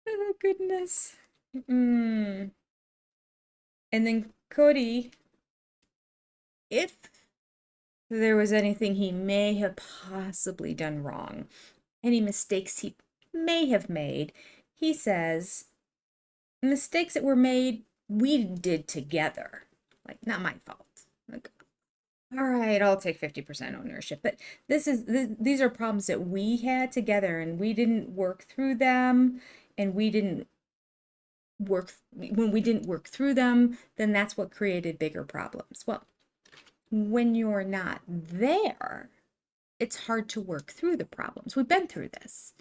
Oh goodness. And then Kody, if there was anything he may have possibly done wrong, any mistakes he may have made, he says, mistakes that were made, we did together. Like, not my fault. Like, all right, I'll take 50% ownership. But these are problems that we had together and we didn't work through them, and when we didn't work through them, then that's what created bigger problems. Well, when you're not there, it's hard to work through the problems. We've been through this.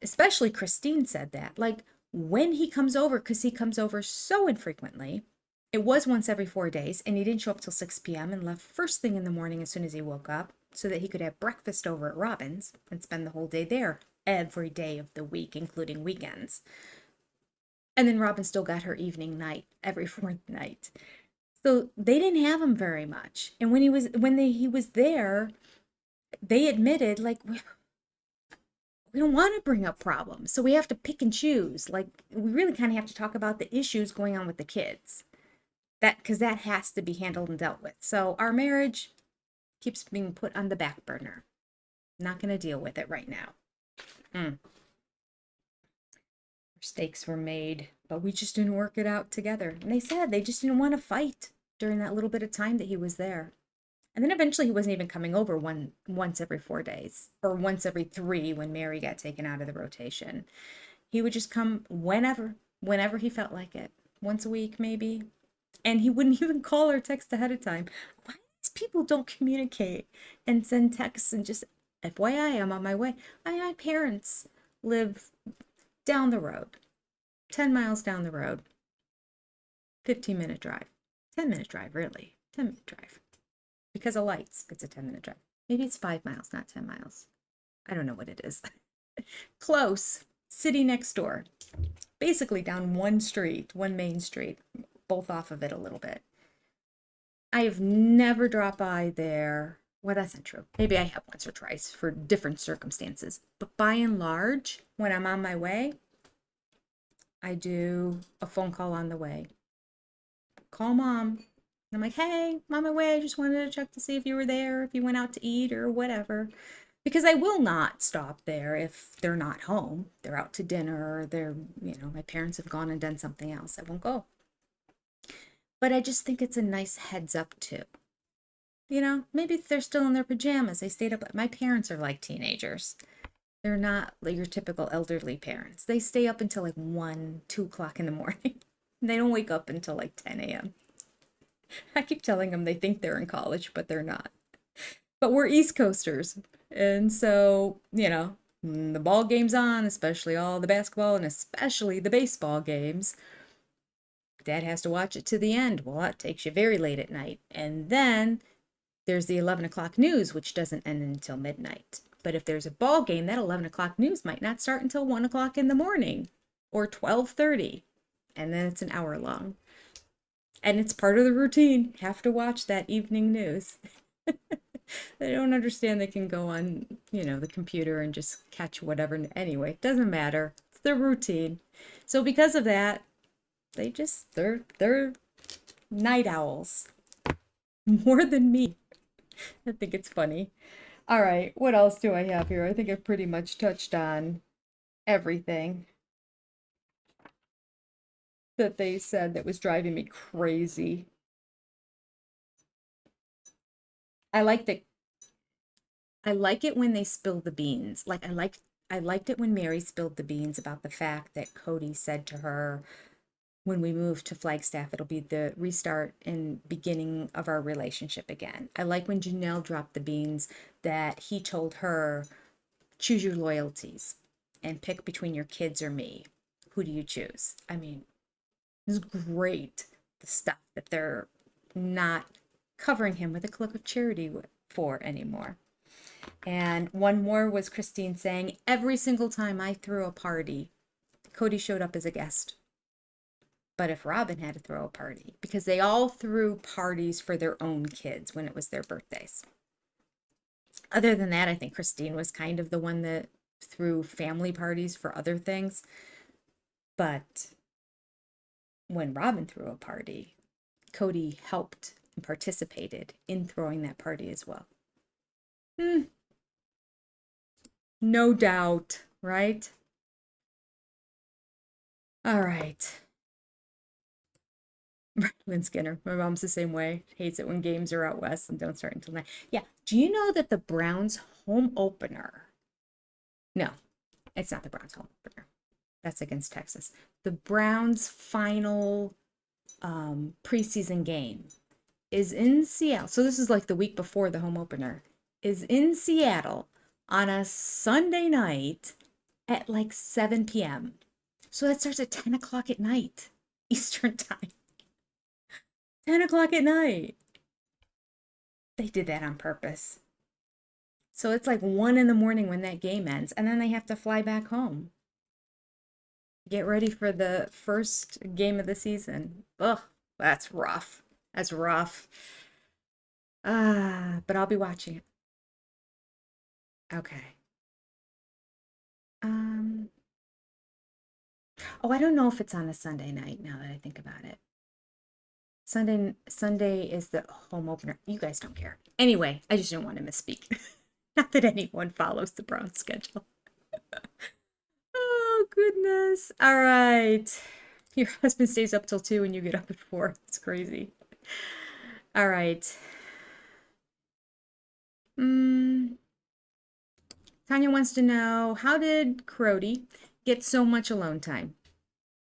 Especially Christine said that. Like, when he comes over, because he comes over so infrequently, it was once every 4 days, and he didn't show up till 6 p.m. and left first thing in the morning as soon as he woke up so that he could have breakfast over at Robin's and spend the whole day there every day of the week, including weekends. And then Robin still got her evening night every fourth night. So they didn't have him very much. And when he was there, they admitted, like, we don't want to bring up problems. So we have to pick and choose. Like, we really kind of have to talk about the issues going on with the kids. Because that has to be handled and dealt with. So our marriage, keeps being put on the back burner. Not going to deal with it right now. Mistakes were made, but we just didn't work it out together. And they said they just didn't want to fight during that little bit of time that he was there. And then eventually he wasn't even coming over once every 4 days or once every 3 when Mary got taken out of the rotation. He would just come whenever he felt like it. Once a week, maybe. And he wouldn't even call or text ahead of time. Why these people don't communicate and send texts and just FYI, I'm on my way. My parents live down the road, 10 miles down the road, 15-minute drive, 10-minute drive, really, 10-minute drive. Because of lights, it's a 10-minute drive. Maybe it's 5 miles, not 10 miles. I don't know what it is. Close, city next door. Basically down one street, one main street, both off of it a little bit. I have never dropped by there. Well, that's not true. Maybe I have once or twice for different circumstances. But by and large, when I'm on my way, I do a phone call on the way. Call mom. And I'm like, hey, I'm on my way. I just wanted to check to see if you were there, if you went out to eat or whatever. Because I will not stop there if they're not home. They're out to dinner or they're, my parents have gone and done something else. I won't go. But I just think it's a nice heads up too. Maybe if they're still in their pajamas, they stayed up. My parents are like teenagers. They're not like your typical elderly parents. They stay up until like 1, 2 o'clock in the morning. They don't wake up until like 10 a.m. I keep telling them they think they're in college, but they're not. But we're East Coasters. And so, when the ball game's on, especially all the basketball and especially the baseball games, Dad has to watch it to the end. Well, that takes you very late at night. And then there's the 11 o'clock news, which doesn't end until midnight. But if there's a ball game, that 11 o'clock news might not start until 1 o'clock in the morning or 12:30. And then it's an hour long. And it's part of the routine. Have to watch that evening news. They don't understand they can go on, the computer and just catch whatever. Anyway, it doesn't matter. It's their routine. So because of that, they're night owls. More than me. I think it's funny. All right, what else do I have here? I think I've pretty much touched on everything that they said that was driving me crazy. I like it when they spill the beans. I liked it when Mary spilled the beans about the fact that Kody said to her, when we move to Flagstaff, it'll be the restart and beginning of our relationship again. I like when Janelle dropped the beans that he told her, choose your loyalties and pick between your kids or me. Who do you choose? I mean, it's great, the stuff that they're not covering him with a cloak of charity for anymore. And one more was Christine saying, every single time I threw a party, Kody showed up as a guest. But if Robin had to throw a party, because they all threw parties for their own kids when it was their birthdays. Other than that, I think Christine was kind of the one that threw family parties for other things. But when Robin threw a party, Kody helped and participated in throwing that party as well. No doubt, right? All right. Lynn Skinner. My mom's the same way. Hates it when games are out west and don't start until 9. Yeah. Do you know that the Browns home opener? No, it's not the Browns home opener. That's against Texas. The Browns' final preseason game is in Seattle. So this is like the week before the home opener. Is in Seattle on a Sunday night at like 7 p.m. So that starts at 10 o'clock at night, Eastern time. 10 o'clock at night. They did that on purpose. So it's like 1 in the morning when that game ends, and then they have to fly back home. Get ready for the first game of the season. Ugh, that's rough. That's rough. But I'll be watching it. Okay. Oh, I don't know if it's on a Sunday night now that I think about it. Sunday is the home opener. You guys don't care. Anyway, I just didn't want to misspeak. Not that anyone follows the Browns schedule. Oh, goodness. All right. Your husband stays up till 2 and you get up at 4. It's crazy. All right. Tanya wants to know, how did Kody get so much alone time?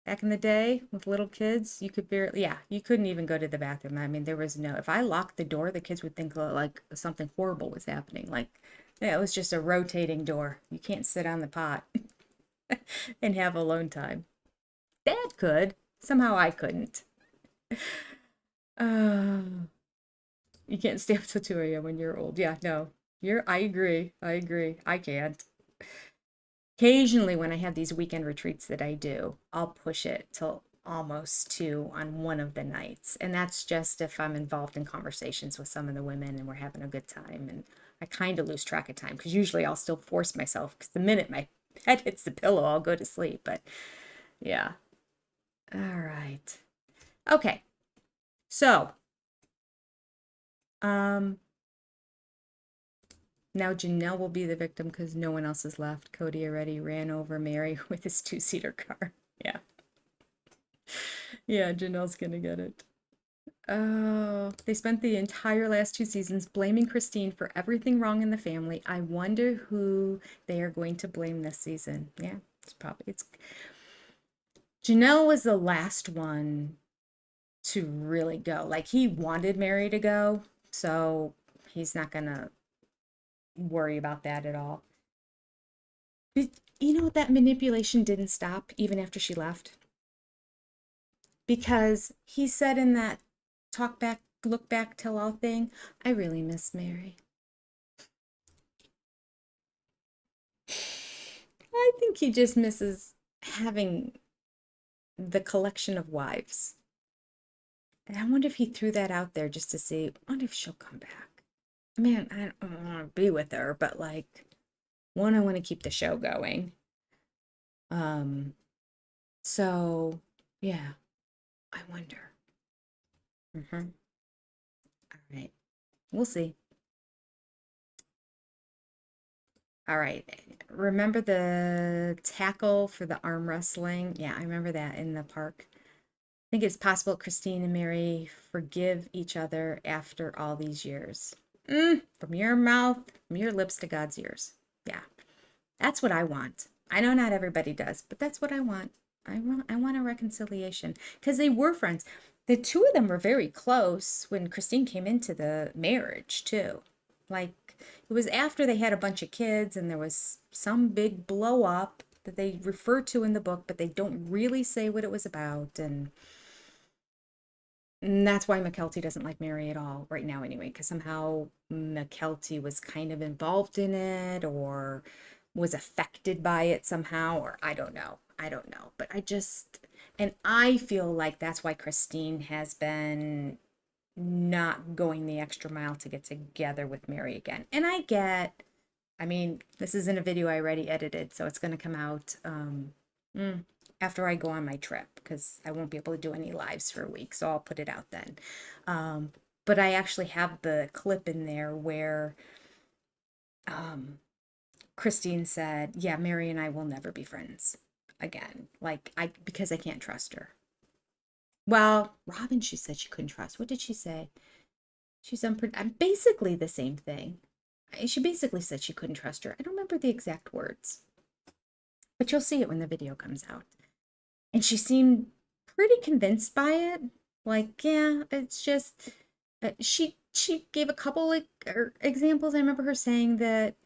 Back in the day with little kids, you could barely, yeah, you couldn't even go to the bathroom. I mean, there was no, if I locked the door, the kids would think like something horrible was happening. Like, yeah, it was just a rotating door. You can't sit on the pot and have alone time. Dad could. Somehow I couldn't. Uh, you can't stay up till 2 a.m. when you're old. Yeah, no. I agree. I agree. I can't. Occasionally, when I have these weekend retreats that I do, I'll push it till almost 2 on one of the nights. And that's just if I'm involved in conversations with some of the women and we're having a good time. And I kind of lose track of time because usually I'll still force myself because the minute my head hits the pillow, I'll go to sleep. But yeah. All right. Okay. So, now Janelle will be the victim because no one else is left. Kody already ran over Mary with his 2-seater car. Yeah. Yeah, Janelle's gonna get it. Oh, they spent the entire last 2 seasons blaming Christine for everything wrong in the family. I wonder who they are going to blame this season. Yeah, it's Janelle was the last one to really go. Like, he wanted Mary to go, so he's not gonna worry about that at all. But you know, that manipulation didn't stop even after she left. Because he said in that talk back, look back, tell all thing, I really miss Mary. I think he just misses having the collection of wives. And I wonder if he threw that out there just to see, I wonder if she'll come back. I mean, I don't want to be with her, but like, one, I want to keep the show going. So yeah, I wonder. All right, we'll see. All right, remember the tackle for the arm wrestling? Yeah, I remember that in the park. I think it's possible Christine and Mary forgive each other after all these years. From your mouth, from your lips to God's ears. Yeah, that's what I want. I know not everybody does, but that's what I want. I want a reconciliation because they were friends. The two of them were very close when Christine came into the marriage too. Like, it was after they had a bunch of kids and there was some big blow up that they refer to in the book, but they don't really say what it was about. And that's why McKelty doesn't like Mary at all right now anyway, because somehow McKelty was kind of involved in it or was affected by it somehow, or I don't know. I don't know. But and I feel like that's why Christine has been not going the extra mile to get together with Mary again. And I mean, this isn't a video I already edited, so it's going to come out after I go on my trip because I won't be able to do any lives for a week, so I'll put it out then. But I actually have the clip in there where Christine said, yeah, Mary and I will never be friends again. Like, because I can't trust her. Well, Robin, she said she couldn't trust. What did she say? She's basically the same thing. She basically said she couldn't trust her. I don't remember the exact words, but you'll see it when the video comes out. And she seemed pretty convinced by it. Like, yeah, it's just she gave a couple examples. I remember her saying that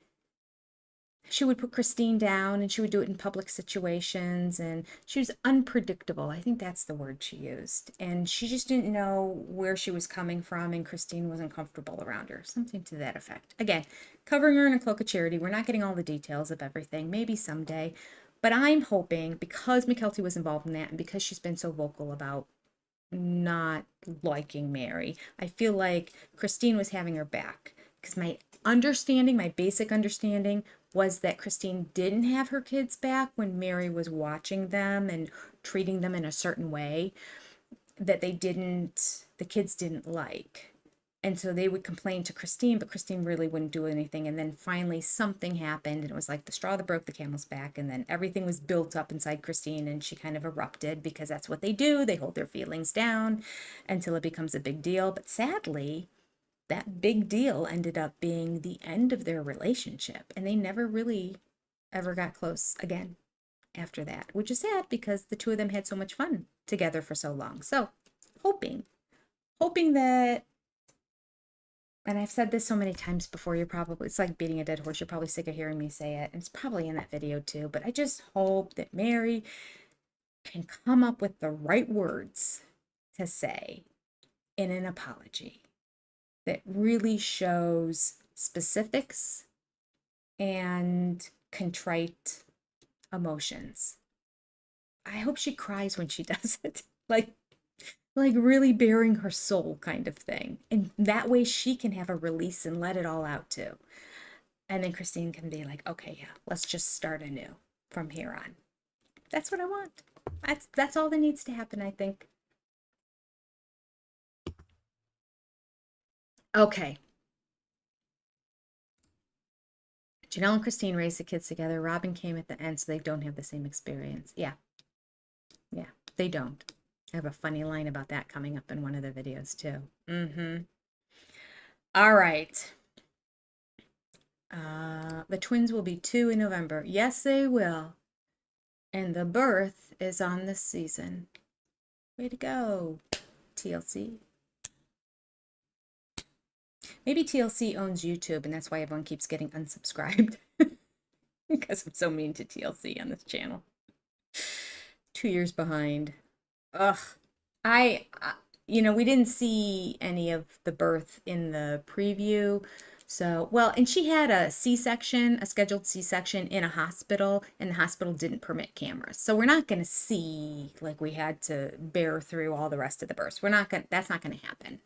she would put Christine down and she would do it in public situations and she was unpredictable. I think that's the word she used. And she just didn't know where she was coming from and Christine wasn't comfortable around her. Something to that effect. Again, covering her in a cloak of charity. We're not getting all the details of everything. Maybe someday. But I'm hoping because McKelty was involved in that and because she's been so vocal about not liking Mary, I feel like Christine was having her back. Because my basic understanding was that Christine didn't have her kids back when Mary was watching them and treating them in a certain way, that they didn't the kids didn't like. And so they would complain to Christine, but Christine really wouldn't do anything. And then finally something happened, and it was like the straw that broke the camel's back. And then everything was built up inside Christine, and she kind of erupted, because that's what they do. They hold their feelings down until it becomes a big deal. But sadly, that big deal ended up being the end of their relationship, and they never really ever got close again after that, which is sad because the two of them had so much fun together for so long. So hoping that, and I've said this so many times before, it's like beating a dead horse. You're probably sick of hearing me say it. And it's probably in that video too, but I just hope that Mary can come up with the right words to say in an apology that really shows specifics and contrite emotions. I hope she cries when she does it. Like really bearing her soul kind of thing. And that way she can have a release and let it all out too. And then Christine can be like, okay, yeah, let's just start anew from here on. That's what I want. That's all that needs to happen, I think. Okay. Janelle and Christine raised the kids together. Robin came at the end, so they don't have the same experience. Yeah. Yeah, they don't. I have a funny line about that coming up in one of the videos too. All right. The twins will be 2 in November. Yes, they will. And the birth is on this season. Way to go, TLC. Maybe TLC owns YouTube, and that's why everyone keeps getting unsubscribed. Because I'm so mean to TLC on this channel. 2 years behind. Ugh. We didn't see any of the birth in the preview. So, well, and she had a C-section, a scheduled C-section in a hospital, and the hospital didn't permit cameras. So we're not going to see, like, we had to bear through all the rest of the births. That's not going to happen.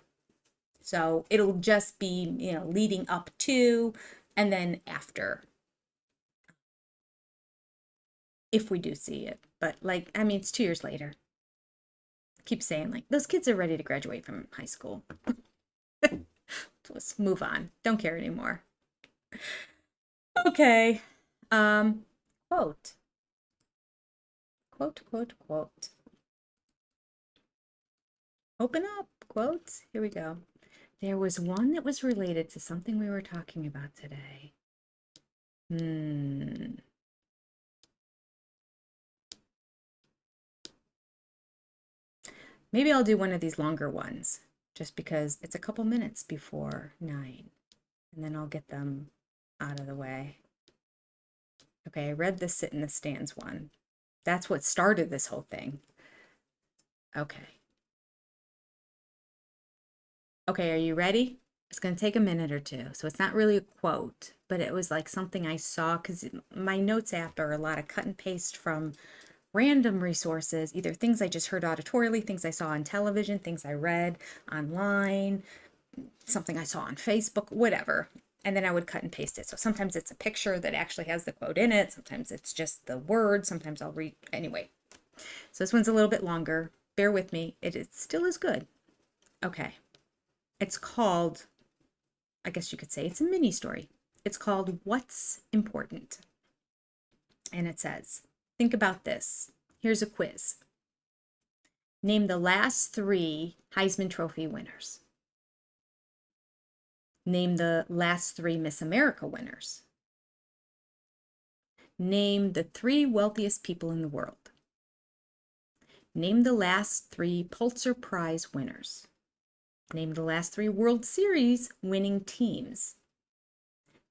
So it'll just be, leading up to and then after, if we do see it. But it's 2 years later. Keep saying, those kids are ready to graduate from high school. Let's move on. Don't care anymore. Okay. Quote. Quote. Open up. Quotes. Here we go. There was one that was related to something we were talking about today. Maybe I'll do one of these longer ones, just because it's a couple minutes before 9, and then I'll get them out of the way. Okay, I read the sit in the stands one. That's what started this whole thing. Okay. Okay, are you ready? It's going to take a minute or two. So it's not really a quote, but it was like something I saw, because my notes app are a lot of cut and paste from random resources, either things I just heard auditorily, things I saw on television, things I read online, something I saw on Facebook, whatever. And then I would cut and paste it. So sometimes it's a picture that actually has the quote in it. Sometimes it's just the word. Sometimes I'll read. Anyway, so this one's a little bit longer. Bear with me. It still is good. Okay. It's called, I guess you could say it's a mini story. It's called What's Important? And it says, think about this. Here's a quiz. Name the last 3 Heisman Trophy winners. Name the last 3 Miss America winners. Name the 3 wealthiest people in the world. Name the last 3 Pulitzer Prize winners. Name the last 3 World Series winning teams.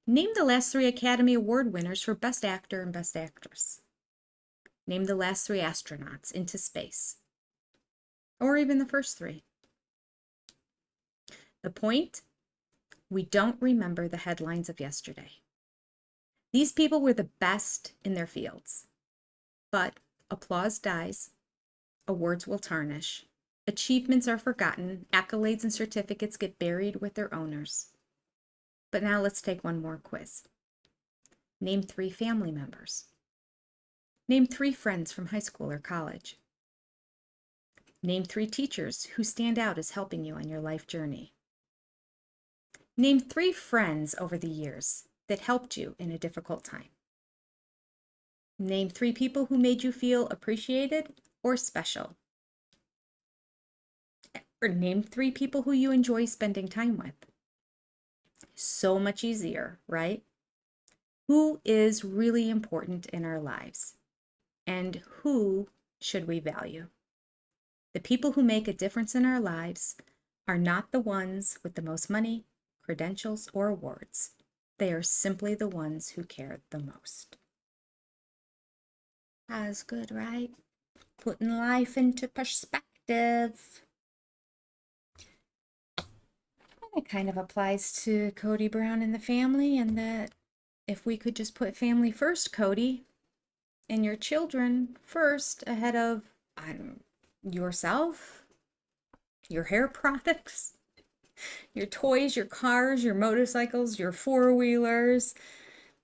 Name the last 3 Academy Award winners for Best Actor and Best Actress. Name the last 3 astronauts into space. Or even the first 3. The point? We don't remember the headlines of yesterday. These people were the best in their fields. But applause dies, awards will tarnish, achievements are forgotten, accolades and certificates get buried with their owners. But now let's take one more quiz. Name 3 family members. Name 3 friends from high school or college. Name 3 teachers who stand out as helping you on your life journey. Name 3 friends over the years that helped you in a difficult time. Name 3 people who made you feel appreciated or special. Or name 3 people who you enjoy spending time with. So much easier, right? Who is really important in our lives? And who should we value? The people who make a difference in our lives are not the ones with the most money, credentials, or awards. They are simply the ones who care the most. That's good, right? Putting life into perspective. It kind of applies to Kody Brown and the family, and that if we could just put family first, Kody, and your children first ahead of yourself, your hair products, your toys, your cars, your motorcycles, your four-wheelers,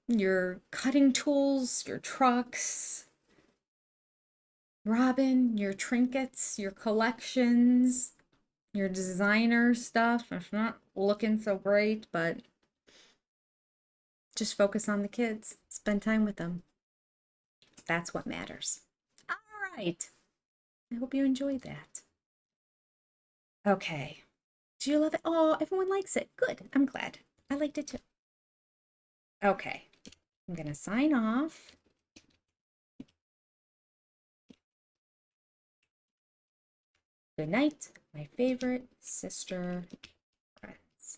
your cutting tools, your trucks, Robin, your trinkets, your collections, your designer stuff. It's not looking so great, but just focus on the kids. Spend time with them. That's what matters. All right. I hope you enjoyed that. Okay. Do you love it? Oh, everyone likes it. Good. I'm glad. I liked it too. Okay. I'm going to sign off. Good night, my favorite sister friends.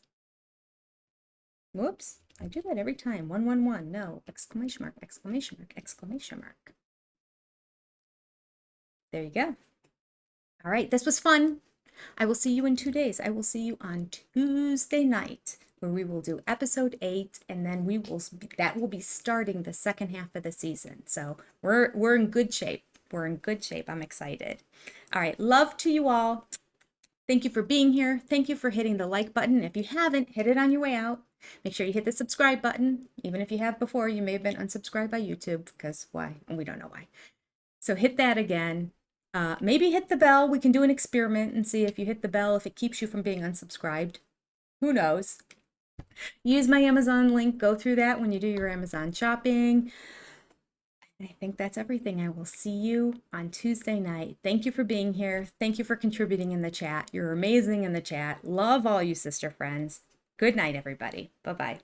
Whoops. I do that every time. 111. No. Exclamation mark, exclamation mark, exclamation mark. There you go. All right. This was fun. I will see you in 2 days. I will see you on Tuesday night, where we will do episode 8, and then that will be starting the second half of the season. So we're in good shape. We're in good shape. I'm excited. All right. Love to you all. Thank you for being here. Thank you for hitting the like button. If you haven't, hit it on your way out. Make sure you hit the subscribe button. Even if you have before, you may have been unsubscribed by YouTube, because why? We don't know why. So hit that again. Maybe hit the bell. We can do an experiment and see if you hit the bell, if it keeps you from being unsubscribed. Who knows? Use my Amazon link. Go through that when you do your Amazon shopping. I think that's everything. I will see you on Tuesday night. Thank you for being here. Thank you for contributing in the chat. You're amazing in the chat. Love all you sister friends. Good night, everybody. Bye-bye.